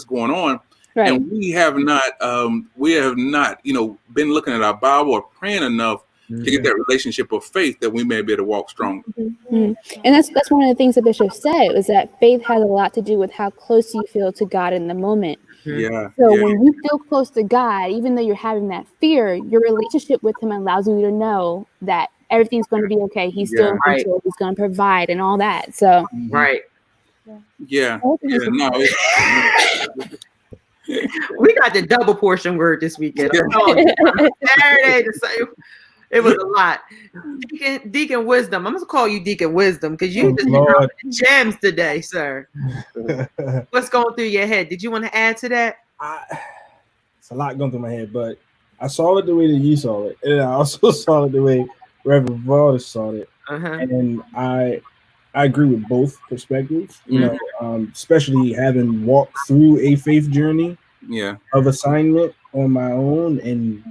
S5: going on. Right. And we have not, you know, been looking at our Bible or praying enough to get that relationship of faith that we may be able to walk stronger.
S2: And that's one of the things that Bishop said, was that faith has a lot to do with how close you feel to God in the moment.
S5: Yeah.
S2: So when you feel close to God, even though you're having that fear, your relationship with him allows you to know that everything's going to be okay. He's still in control. He's going to provide and all that. So
S5: Yeah. No.
S1: We got the double portion word this weekend. Saturday, It was a lot. Deacon Wisdom. I'm gonna call you Deacon Wisdom because you just gems today, sir. What's going through your head? Did you want to add to that?
S3: It's a lot going through my head, but I saw it the way that you saw it, and I also saw it the way Reverend Valdez saw it, and I agree with both perspectives. You know, especially having walked through a faith journey, of assignment on my own, and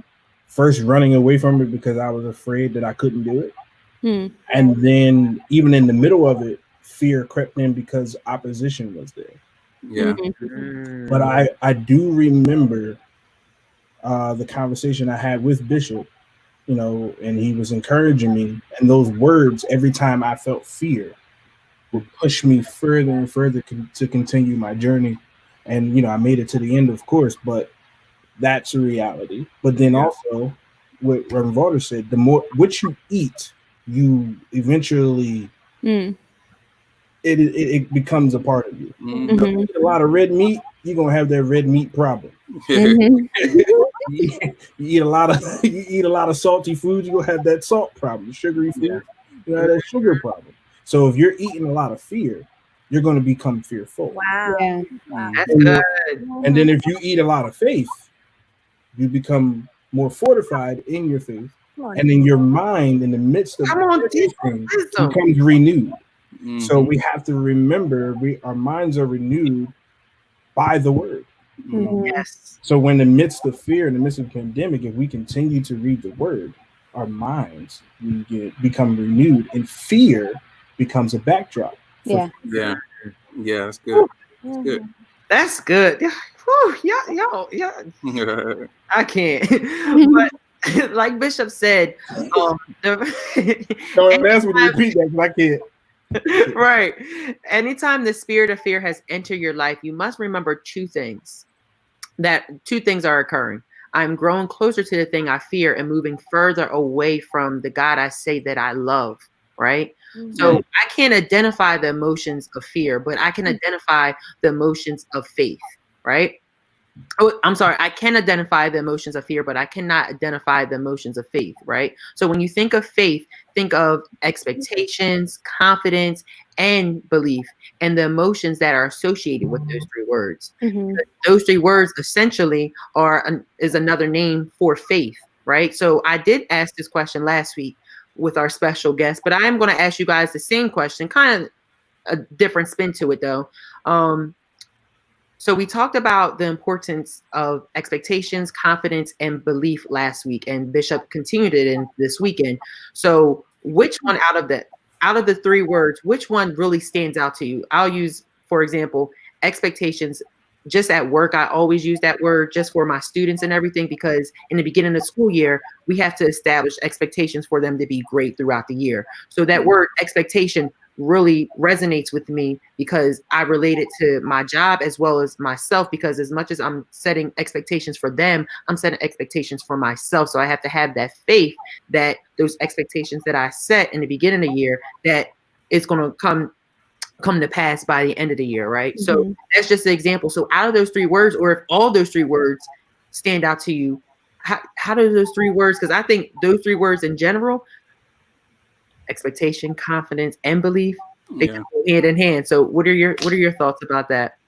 S3: first running away from it because I was afraid that I couldn't do it, and then even in the middle of it, fear crept in because opposition was there. But I do remember the conversation I had with Bishop, you know, and he was encouraging me, and those words every time I felt fear would push me further and further to continue my journey. And you know, I made it to the end, of course, but that's a reality. But then also, what Reverend Varder said, the more what you eat, you eventually it becomes a part of you. You eat a lot of red meat, you're gonna have that red meat problem. You eat a lot of salty food, you're gonna have that salt problem. Sugary food, you have that sugar problem. So if you're eating a lot of fear, you're going to become fearful.
S4: Wow.
S1: That's good.
S3: And then if you eat a lot of faith, you become more fortified in your faith. And then your mind, in the midst of everything, becomes renewed. So we have to remember our minds are renewed by the word.
S1: Yes.
S3: So when in the midst of fear, in the midst of the pandemic, if we continue to read the word, our minds become renewed, and fear becomes a backdrop.
S5: Yeah, that's good. That's good.
S1: That's good. Yeah. I can't. But like Bishop said,
S3: don't ask me to repeat that because I can't.
S1: Right. Anytime the spirit of fear has entered your life, you must remember two things. That two things are occurring. I'm growing closer to the thing I fear and moving further away from the God I say that I love. Right. So I can't identify the emotions of fear, but I can identify the emotions of faith. Right. Oh, I'm sorry. I can identify the emotions of fear, but I cannot identify the emotions of faith, right? So when you think of faith, think of expectations, confidence, and belief, and the emotions that are associated with those three words. Those three words essentially is another name for faith, right? So I did ask this question last week with our special guest, but I am going to ask you guys the same question, kind of a different spin to it though. So we talked about the importance of expectations, confidence, and belief last week, and Bishop continued it in this weekend. So which one out of the three words, which one really stands out to you? I'll use, for example, expectations. Just at work, I always use that word just for my students and everything, because in the beginning of the school year, we have to establish expectations for them to be great throughout the year. So that word expectation really resonates with me because I relate it to my job as well as myself, because as much as I'm setting expectations for them, I'm setting expectations for myself. So I have to have that faith that those expectations that I set in the beginning of the year, that it's going to come to pass by the end of the year, right? So that's just an example. So out of those three words, or if all those three words stand out to you, how do those three words, because I think those three words in general, expectation, confidence, and belief, they go hand in hand. So what are your thoughts about that?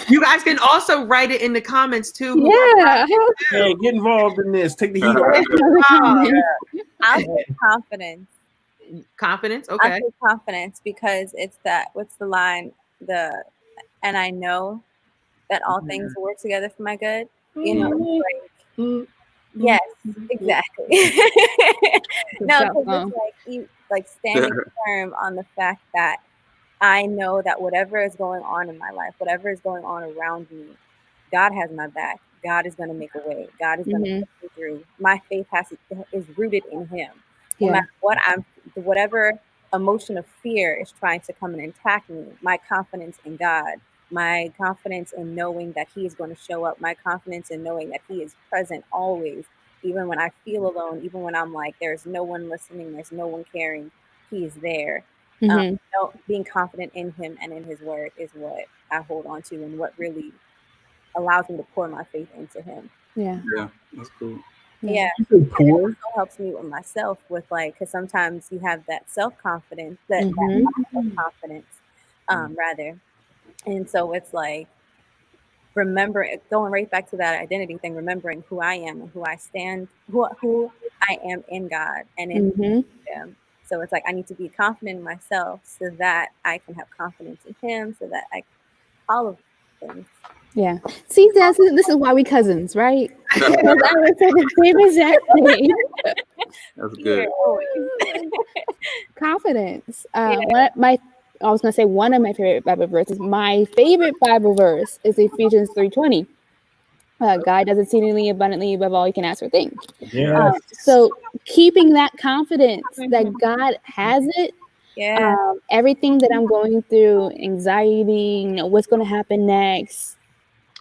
S1: You guys can also write it in the comments too.
S2: Yeah,
S3: get involved in this. Take the heat off.
S4: I'll say confidence.
S1: Confidence, okay.
S4: I'll say confidence because it's that. What's the line? And I know that all things work together for my good. You know, like yes, exactly. No, because it's like standing firm on the fact that I know that whatever is going on in my life, whatever is going on around me, God has my back. God is going to make a way. God is going to put me through. My faith is rooted in Him. No matter what whatever emotion of fear is trying to come and attack me, my confidence in God, my confidence in knowing that He is going to show up, my confidence in knowing that He is present always, even when I feel alone, even when I'm like, there's no one listening, there's no one caring, He is there. Being confident in him and in his word is what I hold on to and what really allows me to pour my faith into him.
S5: Yeah, that's cool.
S4: Yeah, it also helps me with myself with because sometimes you have that self-confidence, that confidence, rather. And so it's going right back to that identity thing, remembering who I am and who I stand, who I am in God and in him. So it's I need to be confident in myself so that I can have confidence in him, so that all of things.
S2: Yeah. See, this is why we cousins, right? I would say the same exact thing.
S5: That's good.
S2: Confidence. I was gonna say one of my favorite Bible verses. My favorite Bible verse is Ephesians 3:20. God does exceedingly abundantly above all you can ask or think.
S3: Yes.
S2: So keeping that confidence that God has it. Everything that I'm going through, anxiety, what's going to happen next.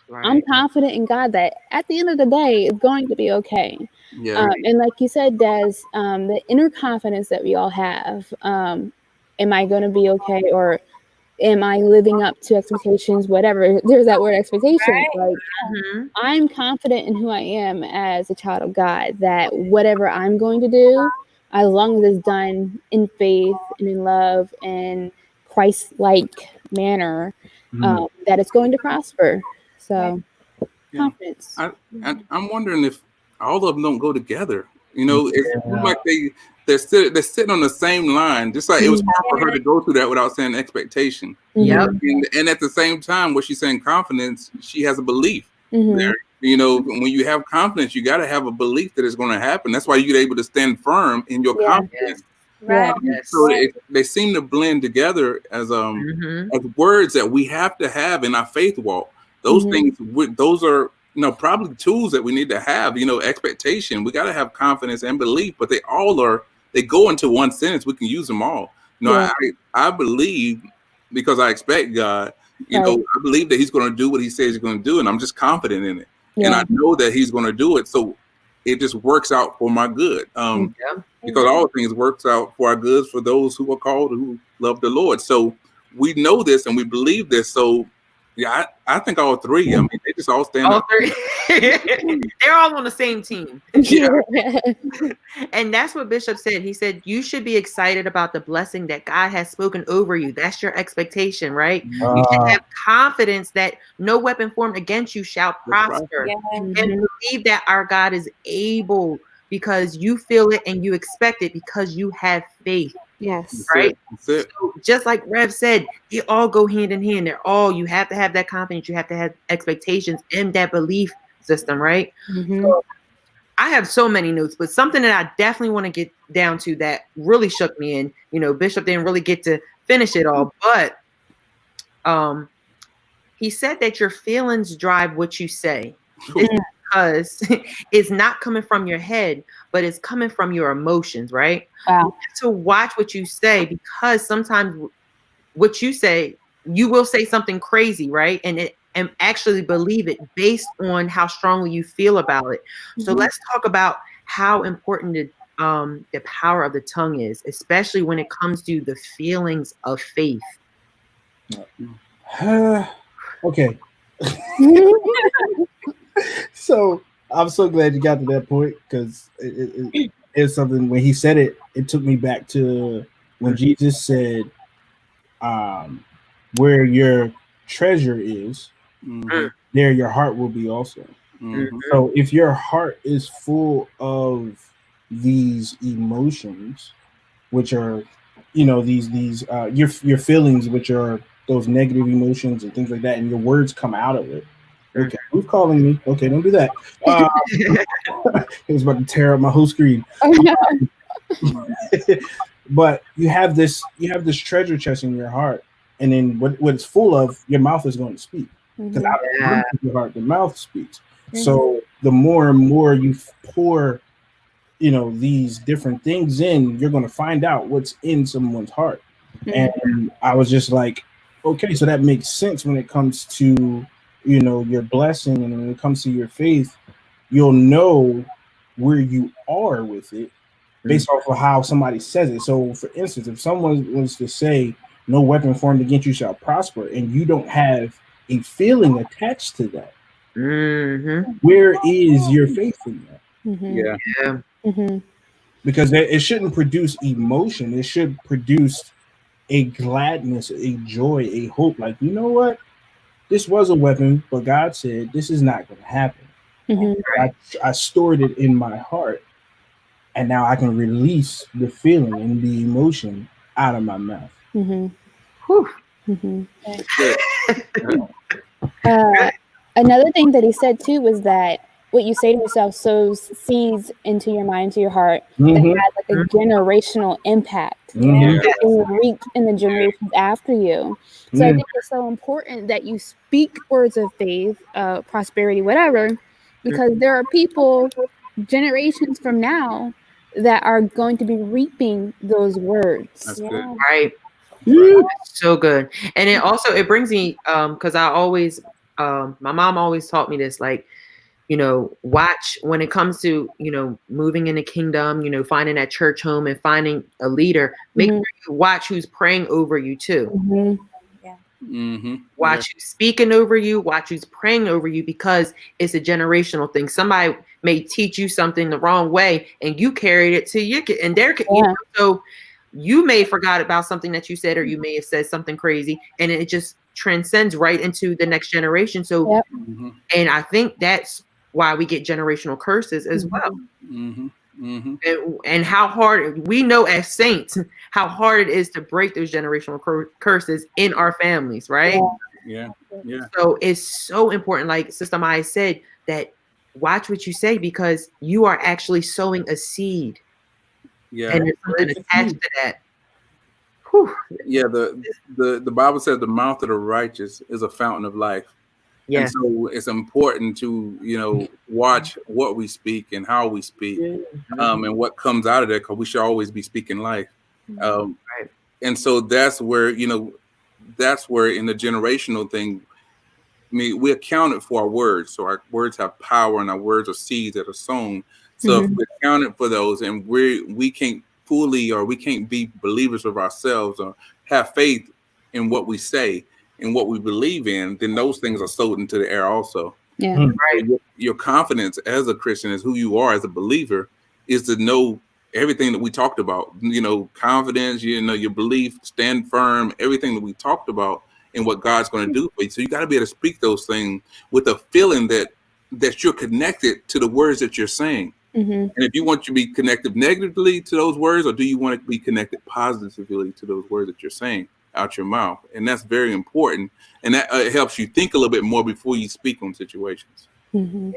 S2: Right. I'm confident in God that at the end of the day, it's going to be okay. Yeah. And like you said, Des, the inner confidence that we all have, am I going to be okay? Or am I living up to expectations? Whatever. There's that word expectation. Right. I'm confident in who I am as a child of God, that whatever I'm going to do, as long as it's done in faith and in love and Christ-like manner, that it's going to prosper. So, confidence.
S5: I'm wondering if all of them don't go together. It's like they're sitting on the same line. Just like it was hard for her to go through that without saying expectation.
S1: Yep.
S5: And at the same time, what she's saying confidence, she has a belief there. When you have confidence, you got to have a belief that it's going to happen. That's why you're able to stand firm in your confidence.
S4: Right.
S5: So they seem to blend together as words that we have to have in our faith walk. Those things, those are probably tools that we need to have. Expectation. We got to have confidence and belief, but they go into one sentence. We can use them all. I believe because I expect God. I believe that He's going to do what He says He's going to do, and I'm just confident in it. And I know that He's going to do it. So it just works out for my good. Because all things works out for our goods for those who are called, who love the Lord. So we know this and we believe this. So yeah, I think all three. I mean, they just all stand up.
S1: They're all on the same team.
S5: Yeah.
S1: And that's what Bishop said. He said, you should be excited about the blessing that God has spoken over you. That's your expectation, right? You should have confidence that no weapon formed against you shall prosper. And believe that our God is able, because you feel it and you expect it because you have faith.
S2: Yes.
S1: Right.
S5: That's it.
S1: So just like Rev said, they all go hand in hand. You have to have that confidence. You have to have expectations and that belief system. Right. So I have so many notes, but something that I definitely want to get down to that really shook me in. Bishop didn't really get to finish it all, but he said that your feelings drive what you say. This is because it's not coming from your head, but it's coming from your emotions, right?
S2: Wow.
S1: You have to watch what you say, because sometimes what you say, you will say something crazy, right? And actually believe it based on how strongly you feel about it. So let's talk about how important the power of the tongue is, especially when it comes to the feelings of faith.
S3: Okay. So I'm so glad you got to that point, because it's something. When he said it, it took me back to when Jesus said, where your treasure is, there your heart will be also. So if your heart is full of these emotions, which are, these your feelings, which are those negative emotions and things like that, and your words come out of it. Okay, who's calling me? Okay, don't do that. It was about to tear up my whole screen. But you have this treasure chest in your heart, and then what it's full of, your mouth is going to speak. Because out of your heart, the mouth speaks. So the more and more you pour, these different things in, you're going to find out what's in someone's heart. And I was just like, okay, so that makes sense when it comes to, your blessing, and when it comes to your faith, you'll know where you are with it, based off of how somebody says it. So, for instance, if someone was to say, "No weapon formed against you shall prosper," and you don't have a feeling attached to that, where is your faith in that? Because it shouldn't produce emotion. It should produce a gladness, a joy, a hope. Like, you know what? This was a weapon, but God said this is not going to happen. I stored it in my heart, and now I can release the feeling and the emotion out of my mouth.
S2: Another thing that he said too was that what you say to yourself sows seeds into your mind, into your heart, that has like a generational impact. It reaped in the generations after you. So I think it's so important that you speak words of faith, prosperity, whatever, because there are people generations from now that are going to be reaping those words.
S5: That's good.
S1: Right. So good. And it brings me, because I always, my mom always taught me this, like, watch when it comes to, moving in the kingdom, finding that church home and finding a leader, make sure you watch who's praying over you too. Watch who's speaking over you, watch who's praying over you, because it's a generational thing. Somebody may teach you something the wrong way and you carried it to your kid, and so you may have forgot about something that you said, or you may have said something crazy, and it just transcends right into the next generation. So, and I think that's why we get generational curses as well. And how hard, we know as saints, how hard it is to break those generational curses in our families, right?
S5: Yeah.
S1: So it's so important, like Sister Maya said, that watch what you say, because you are actually sowing a seed. And there's something attached to that. Whew.
S5: Yeah, the Bible says the mouth of the righteous is a fountain of life. And so it's important to, watch what we speak and how we speak, and what comes out of that, because we should always be speaking life. And so that's where in the generational thing, I mean, we're accounted for our words. So our words have power, and our words are seeds that are sown. So if we're accounted for those, and we can't fully, or we can't be believers of ourselves or have faith in what we say and what we believe in, then those things are sold into the air also. Your confidence as a Christian, is who you are as a believer, is to know everything that we talked about. Confidence, your belief, stand firm, everything that we talked about, and what God's going to do for you. So you got to be able to speak those things with a feeling that you're connected to the words that you're saying. And if you want to be connected negatively to those words, or do you want to be connected positively to those words that you're saying out your mouth? And that's very important. And that helps you think a little bit more before you speak on situations.
S1: And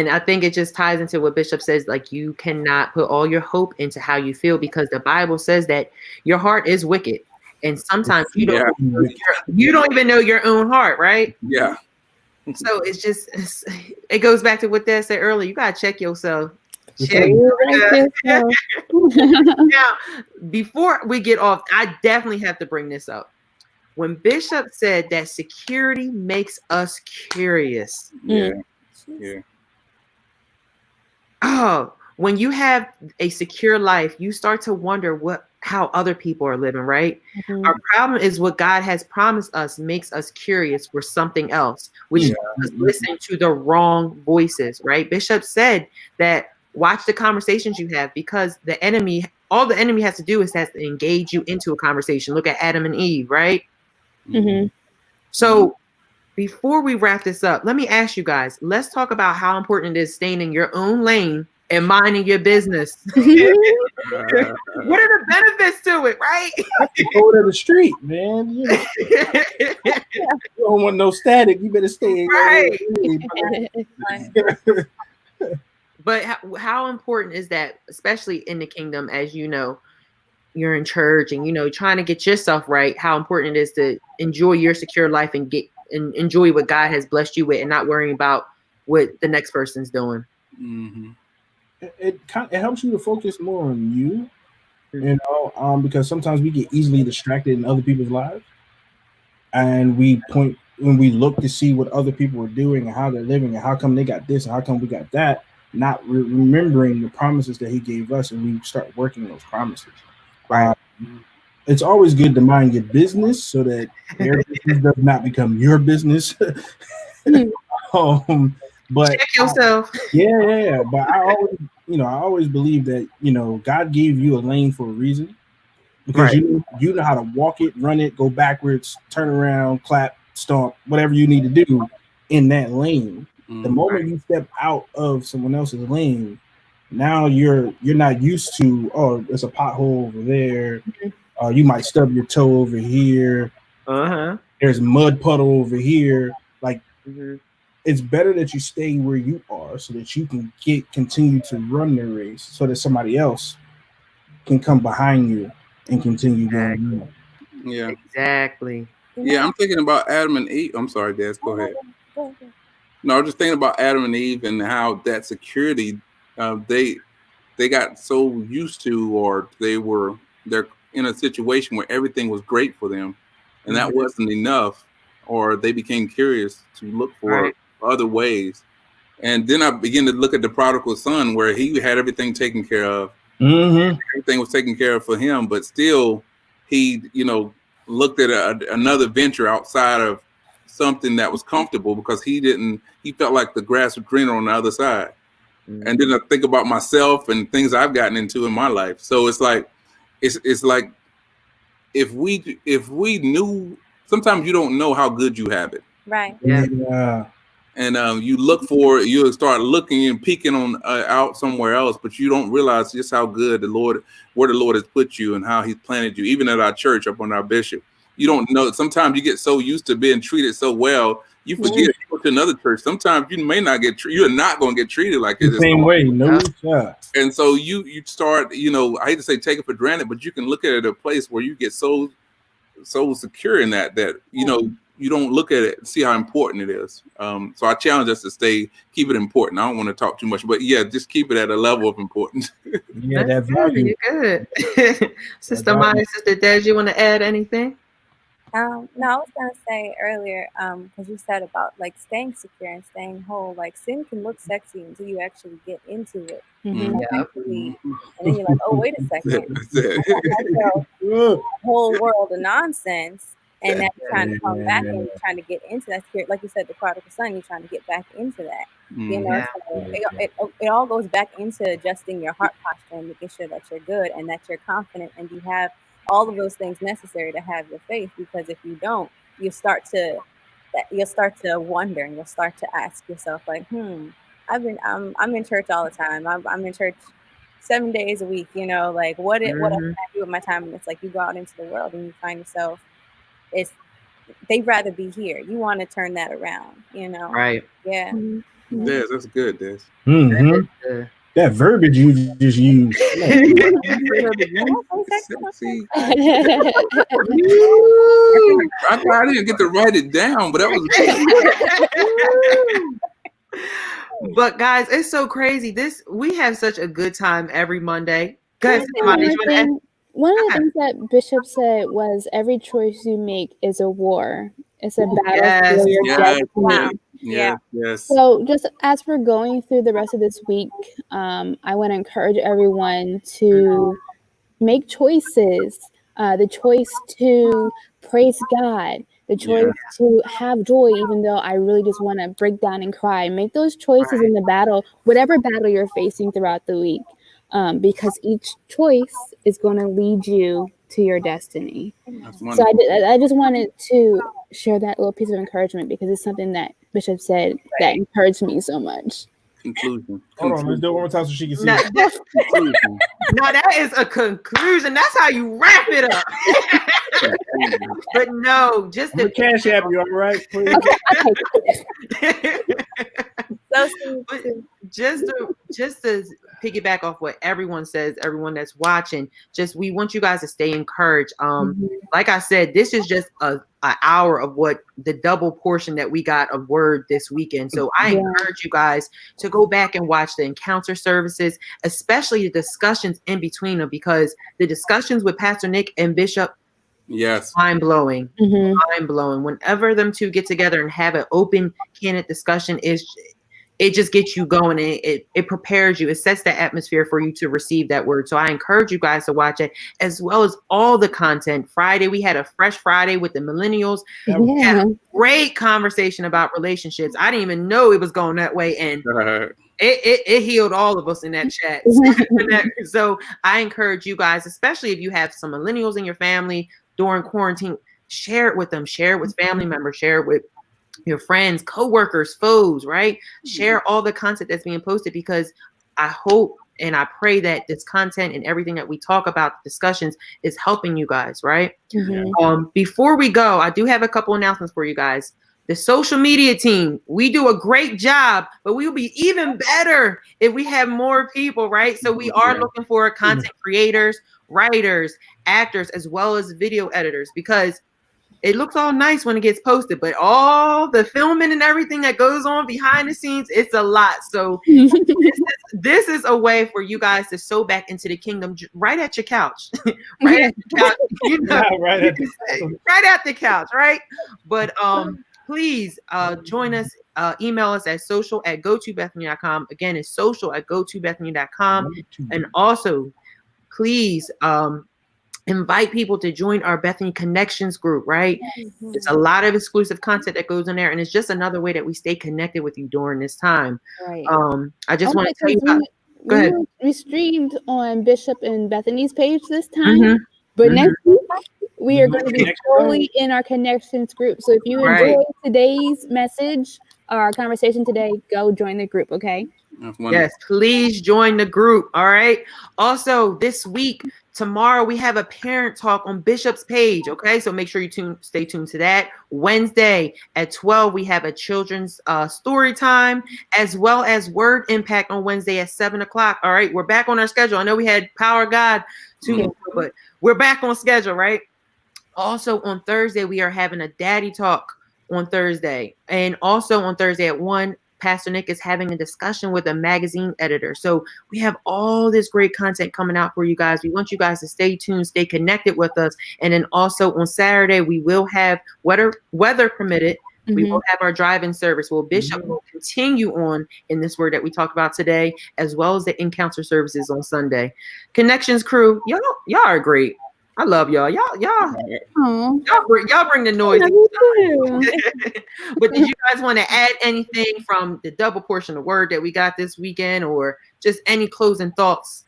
S1: I think it just ties into what Bishop says, like, you cannot put all your hope into how you feel, because the Bible says that your heart is wicked. And sometimes you don't even know your own heart, right?
S5: Yeah.
S1: So it goes back to what Dad said earlier. You gotta check yourself. Now, before we get off, I definitely have to bring this up. When Bishop said that security makes us curious. Oh, when you have a secure life, you start to wonder how other people are living, right? Our problem is what God has promised us makes us curious for something else, which is listening to the wrong voices, right? Bishop said that watch the conversations you have, because all the enemy has to do is has to engage you into a conversation. Look at Adam and Eve, right? So before we wrap this up, let me ask you guys, let's talk about how important it is staying in your own lane and minding your business. What are the benefits to it, right?
S3: Go to the street, man. You don't want no static. You better stay
S1: right. But how important is that, especially in the kingdom, as you know, you're in church and trying to get yourself right, how important it is to enjoy your secure life and enjoy what God has blessed you with, and not worrying about what the next person's doing.
S3: It helps you to focus more on you, because sometimes we get easily distracted in other people's lives, and when we look to see what other people are doing and how they're living and how come they got this and how come we got that, not remembering the promises that he gave us, and we start working those promises.
S1: Right.
S3: It's always good to mind your business so that their business does not become your business. But
S1: check yourself.
S3: Yeah. But I always believe that, God gave you a lane for a reason, because you know how to walk it, run it, go backwards, turn around, clap, stomp, whatever you need to do in that lane. The moment you step out of someone else's lane, now you're not used to, oh, there's a pothole over there. You might stub your toe over here. There's a mud puddle over here. Like, it's better that you stay where you are so that you can continue to run the race, so that somebody else can come behind you and continue going on.
S5: Yeah.
S1: Exactly.
S5: Yeah, I'm thinking about Adam and Eve. I'm sorry, Des. Go ahead. No, I'm just thinking about Adam and Eve and how that security, they got so used to, or they're in a situation where everything was great for them, and that wasn't enough, or they became curious to look for other ways. And then I began to look at the prodigal son, where he had everything taken care of. Everything was taken care of for him, but still he, looked at another venture outside of something that was comfortable, because he felt like the grass was greener on the other side. And then I think about myself and things I've gotten into in my life. So it's like if we knew, sometimes you don't know how good you have it.
S4: Right.
S3: Yeah.
S5: And you'll start looking and peeking on out somewhere else, but you don't realize just how good where the Lord has put you and how He's planted you. Even at our church, up on our bishop, you don't know. Sometimes you get so used to being treated so well, you forget. You go to another church, sometimes you may not get treated. You're not going to get treated like this.
S3: The same way, no shot.
S5: And so you start, I hate to say take it for granted, but you can look at it a place where you get so secure in that you don't look at it and see how important it is. So I challenge us to keep it important. I don't want to talk too much, but just keep it at a level of importance.
S3: Yeah, that's value.
S1: Good. Sister Maya, Sister Des, you want to add anything?
S4: No, I was gonna say earlier, because you said about like staying secure and staying whole. Like, sin can look sexy until you actually get into it. And then you're like, oh, wait a second, the whole world of nonsense. And now you're trying to come back and you're trying to get into that spirit. Like you said, the prodigal son, you're trying to get back into that. So it all goes back into adjusting your heart posture and making sure that you're good and that you're confident and you have all of those things necessary to have your faith. Because if you don't, you'll start to wonder, and you'll start to ask yourself, like, I'm in church all the time. I'm in church 7 days a week. Like what else can I do with my time? And it's like you go out into the world and you find yourself. They'd rather be here. You want to turn that around,
S1: Right.
S4: Yeah.
S5: Des, that's good, Des.
S3: That verbiage you just used.
S5: I didn't get to write it down, but that was
S1: good. But guys, it's so crazy. We have such a good time every Monday. Guys,
S2: one of the things that Bishop said was every choice you make is a war. It's a battle for your destiny.
S5: Yes.
S2: So just as we're going through the rest of this week, I want to encourage everyone to make choices. The choice to praise God, the choice to have joy, even though I really just want to break down and cry. Make those choices in the battle, whatever battle you're facing throughout the week. Because each choice is going to lead you to your destiny. So I just wanted to share that little piece of encouragement because it's something that Bishop said that encouraged me so much.
S5: Conclusion.
S3: Hold on, let's do it one more time so she can see.
S1: No, that is a conclusion. That's how you wrap it up. But no, just
S3: the cash app, you all right?
S1: Just to piggyback off what everyone says, everyone that's watching, we want you guys to stay encouraged. Like I said, this is just an hour of what the double portion that we got of word this weekend. So I encourage you guys to go back and watch the encounter services, especially the discussions in between them, because the discussions with Pastor Nick and Bishop, mind-blowing. Mind-blowing. Whenever them two get together and have an open, candid discussion, it just gets you going. It prepares you. It sets the atmosphere for you to receive that word. So I encourage you guys to watch it, as well as all the content. Friday, we had a Fresh Friday with the millennials.
S2: Yeah.
S1: We had a great conversation about relationships. I didn't even know it was going that way. And it healed all of us in that chat. So I encourage you guys, especially if you have some millennials in your family during quarantine, share it with them, share it with family members, share it with your friends, co-workers, foes, right? Share all the content that's being posted, because I hope and I pray that this content and everything that we talk about, discussions, is helping you guys, right? Before we go, I do have a couple announcements for you guys. The social media team, we do a great job, but we will be even better if we have more people, right? So we are looking for content creators, writers, actors, as well as video editors, because it looks all nice when it gets posted, but all the filming and everything that goes on behind the scenes, it's a lot. So this is a way for you guys to sow back into the kingdom right at your couch. Right at the couch, you know, right at the couch, right? But please join us. Email us at social@gotobethany.com. Again, it's social@gotobethany.com. And also, please invite people to join our Bethany Connections group, right? It's a lot of exclusive content that goes in there, and it's just another way that we stay connected with you during this time.
S2: Right.
S1: I just want to tell you about, go ahead.
S2: We streamed on Bishop and Bethany's page this time, but next week we are going to be totally in our Connections group. So if you enjoyed today's message, our conversation today, go join the group, okay?
S1: Yes, please join the group. All right. Also, this week, tomorrow, we have a parent talk on Bishop's page. Okay, so make sure you stay tuned to that. Wednesday at 12, we have a children's story time, as well as Word Impact on Wednesday at 7 o'clock. All right, we're back on our schedule. I know we had Power of God too, but we're back on schedule, right? Also on Thursday, we are having a daddy talk on Thursday, and also on Thursday at 1. Pastor Nick is having a discussion with a magazine editor. So we have all this great content coming out for you guys. We want you guys to stay tuned, stay connected with us. And then also on Saturday, we will have, weather permitted, we will have our drive-in service. Well, Bishop will continue on in this word that we talked about today, as well as the encounter services on Sunday. Connections crew, y'all are great. I love y'all. Y'all bring the noise. But did you guys want to add anything from the double portion of word that we got this weekend, or just any closing thoughts?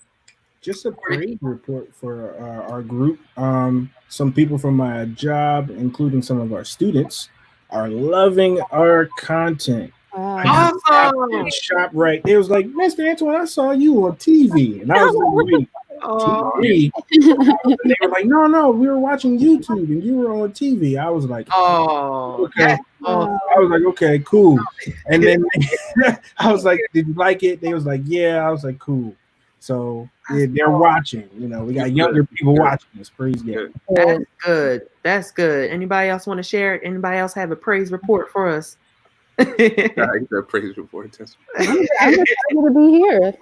S3: Just a praise report for our group. Some people from my job, including some of our students, are loving our content.
S1: Awesome.
S3: Shop right. It was like, Mr. Antoine, I saw you on TV. And I was like, wait. TV. They were like, no, we were watching YouTube and you were on TV. I was like, okay. I was like, okay, cool. And then I was like, did you like it? They was like, yeah. I was like, cool. So they're watching. You know, we got younger people watching this. Praise God.
S1: That's good. That's good. Anybody else want to share it? Anybody else have a praise report for us?
S5: A praise report.
S2: I'm excited to be here.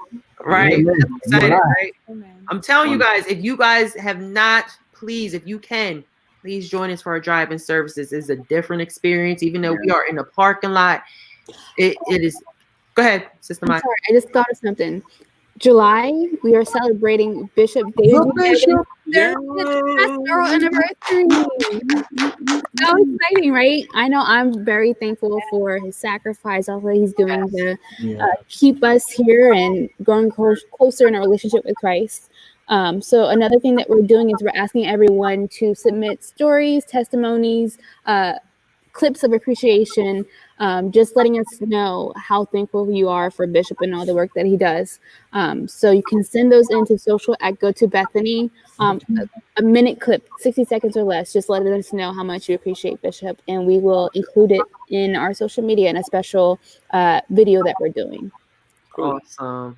S1: Right. Excited, right? I'm telling you guys, if you guys have not, please, if you can, please join us for our drive-in services. It's a different experience, even though we are in a parking lot. It is. Go ahead, Sister Mike.
S2: Sorry, I just thought of something. July, we are celebrating Bishop David pastoral anniversary. So exciting, right? I know I'm very thankful for his sacrifice, all that he's doing to keep us here and growing closer in our relationship with Christ. So another thing that we're doing is we're asking everyone to submit stories, testimonies, clips of appreciation, just letting us know how thankful you are for Bishop and all the work that he does. So you can send those into social@gotobethany. A minute clip, 60 seconds or less, just letting us know how much you appreciate Bishop, and we will include it in our social media in a special video that we're doing.
S1: Awesome.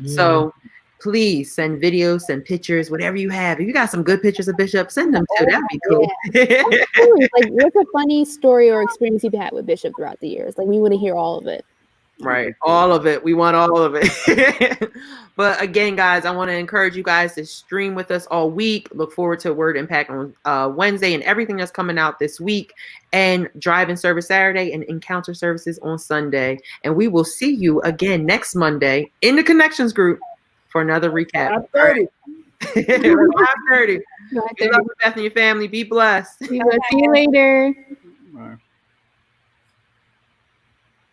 S1: So please send videos, send pictures, whatever you have. If you got some good pictures of Bishop, send them too. That'd be cool.
S2: Like, what's a funny story or experience you've had with Bishop throughout the years? Like, we want to hear all of it.
S1: Right. All of it. We want all of it. But again, guys, I want to encourage you guys to stream with us all week. Look forward to Word Impact on Wednesday and everything that's coming out this week, and Drive-In Service Saturday and Encounter Services on Sunday. And we will see you again next Monday in the Connections group for another recap.
S3: 5:30.
S1: 5:30. Good luck with Bethany Family. Be blessed.
S2: See you later.